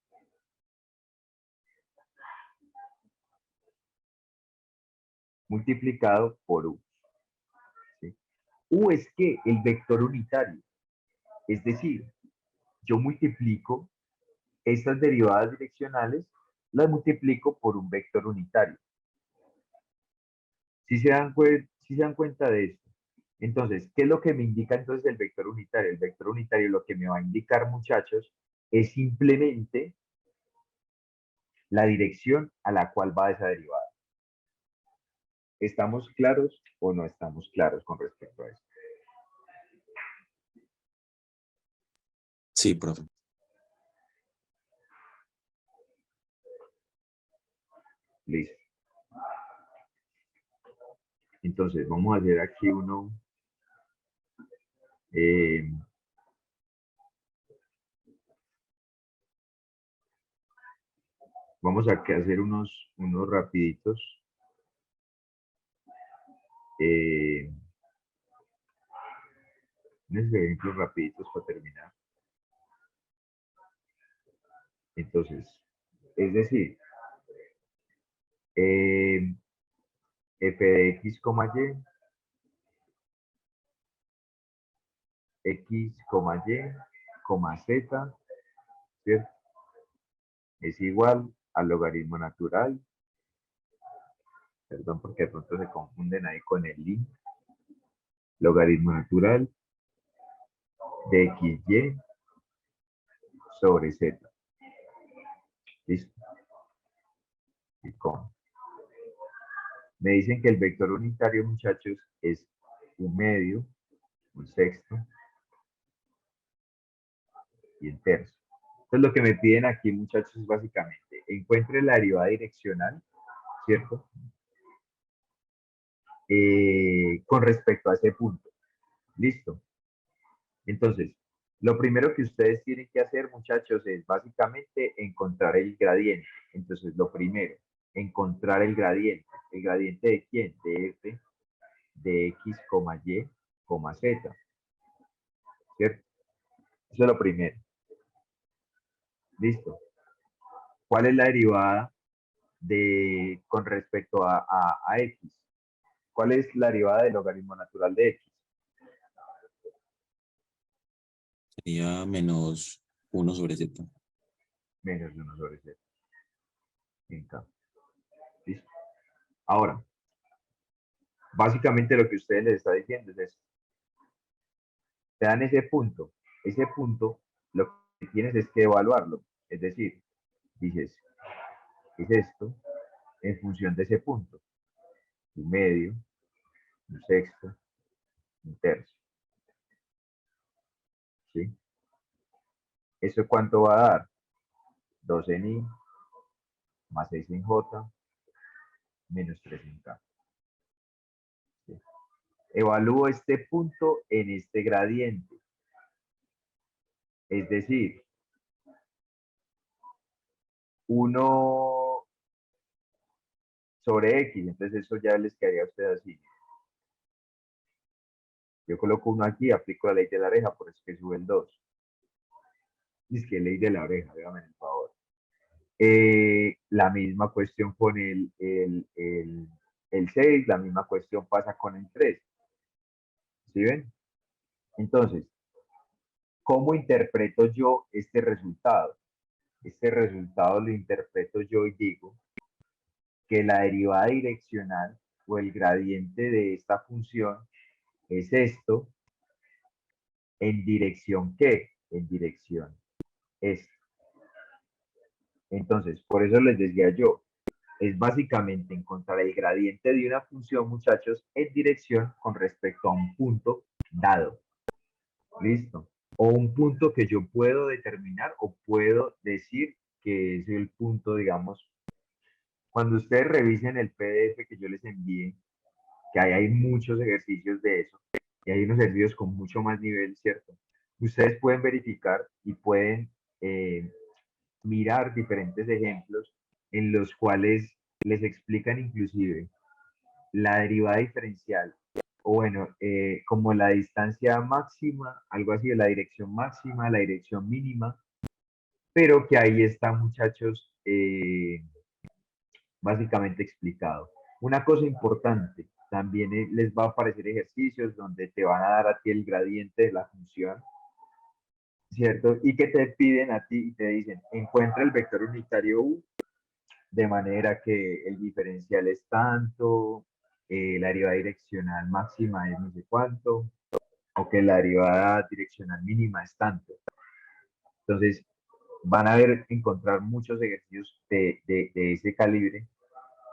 multiplicado por U. ¿Sí? U es que el vector unitario, es decir, yo multiplico estas derivadas direccionales, las multiplico por un vector unitario. Si se dan cuenta de esto. Entonces, ¿qué es lo que me indica entonces el vector unitario? El vector unitario lo que me va a indicar, muchachos, es simplemente la dirección a la cual va esa derivada. ¿Estamos claros o no estamos claros con respecto a esto? Sí, profe. Listo. Entonces, vamos a hacer aquí uno. Vamos a hacer unos rapiditos. Unos ejemplos rapiditos para terminar. Entonces, es decir, f de x, y, x, y, z, ¿cierto? Es igual al logaritmo natural. Perdón, porque de pronto se confunden ahí con el link. Logaritmo natural de xy sobre z. ¿Listo? ¿Y cómo? Me dicen que el vector unitario, muchachos, es un medio, un sexto y un tercio. Entonces lo que me piden aquí, muchachos, es básicamente encuentre la derivada direccional, ¿cierto? Con respecto a ese punto. ¿Listo? Entonces, lo primero que ustedes tienen que hacer, muchachos, es básicamente encontrar el gradiente. Entonces, lo primero, encontrar el gradiente. ¿El gradiente de quién? De f de x, y, z. ¿Cierto? Eso es lo primero. ¿Listo? ¿Cuál es la derivada con respecto a x? ¿Cuál es la derivada del logaritmo natural de x? Sería menos 1 sobre z. Menos 1 sobre z. En cambio. ¿Listo? Ahora, básicamente lo que ustedes les está diciendo es esto. Te dan ese punto. Ese punto, lo que tienes es que evaluarlo. Es decir, dices, es esto en función de ese punto. Un medio, un sexto, un tercio. ¿Sí? ¿Eso cuánto va a dar? 2 en i, más 6 en j, menos 3 en k. ¿Sí? Evalúo este punto en este gradiente. Es decir, 1 sobre x, entonces eso ya les quedaría a ustedes así. Yo coloco 1 aquí, aplico la ley de la oreja, por eso que sube el 2. Y es que ley de la oreja, dígame el favor. La misma cuestión con el 6, la misma cuestión pasa con el 3. ¿Sí ven? Entonces, ¿cómo interpreto yo este resultado? Este resultado lo interpreto yo y digo que la derivada direccional o el gradiente de esta función es esto en dirección ¿qué? En dirección esto. Entonces, por eso les decía yo, es básicamente encontrar el gradiente de una función, muchachos, en dirección con respecto a un punto dado. ¿Listo? O un punto que yo puedo determinar o puedo decir que es el punto, digamos, cuando ustedes revisen el PDF que yo les envíe, que hay muchos ejercicios de eso, y hay unos ejercicios con mucho más nivel, ¿cierto? Ustedes pueden verificar y pueden mirar diferentes ejemplos en los cuales les explican inclusive la derivada diferencial, o bueno, como la distancia máxima, algo así de la dirección máxima, la dirección mínima, pero que ahí está, muchachos, básicamente explicado. Una cosa importante, también les va a aparecer ejercicios donde te van a dar a ti el gradiente de la función, ¿cierto? Y que te piden a ti y te dicen, encuentra el vector unitario U de manera que el diferencial es tanto, la derivada direccional máxima es no sé cuánto, o que la derivada direccional mínima es tanto. Entonces, van a encontrar muchos ejercicios de ese calibre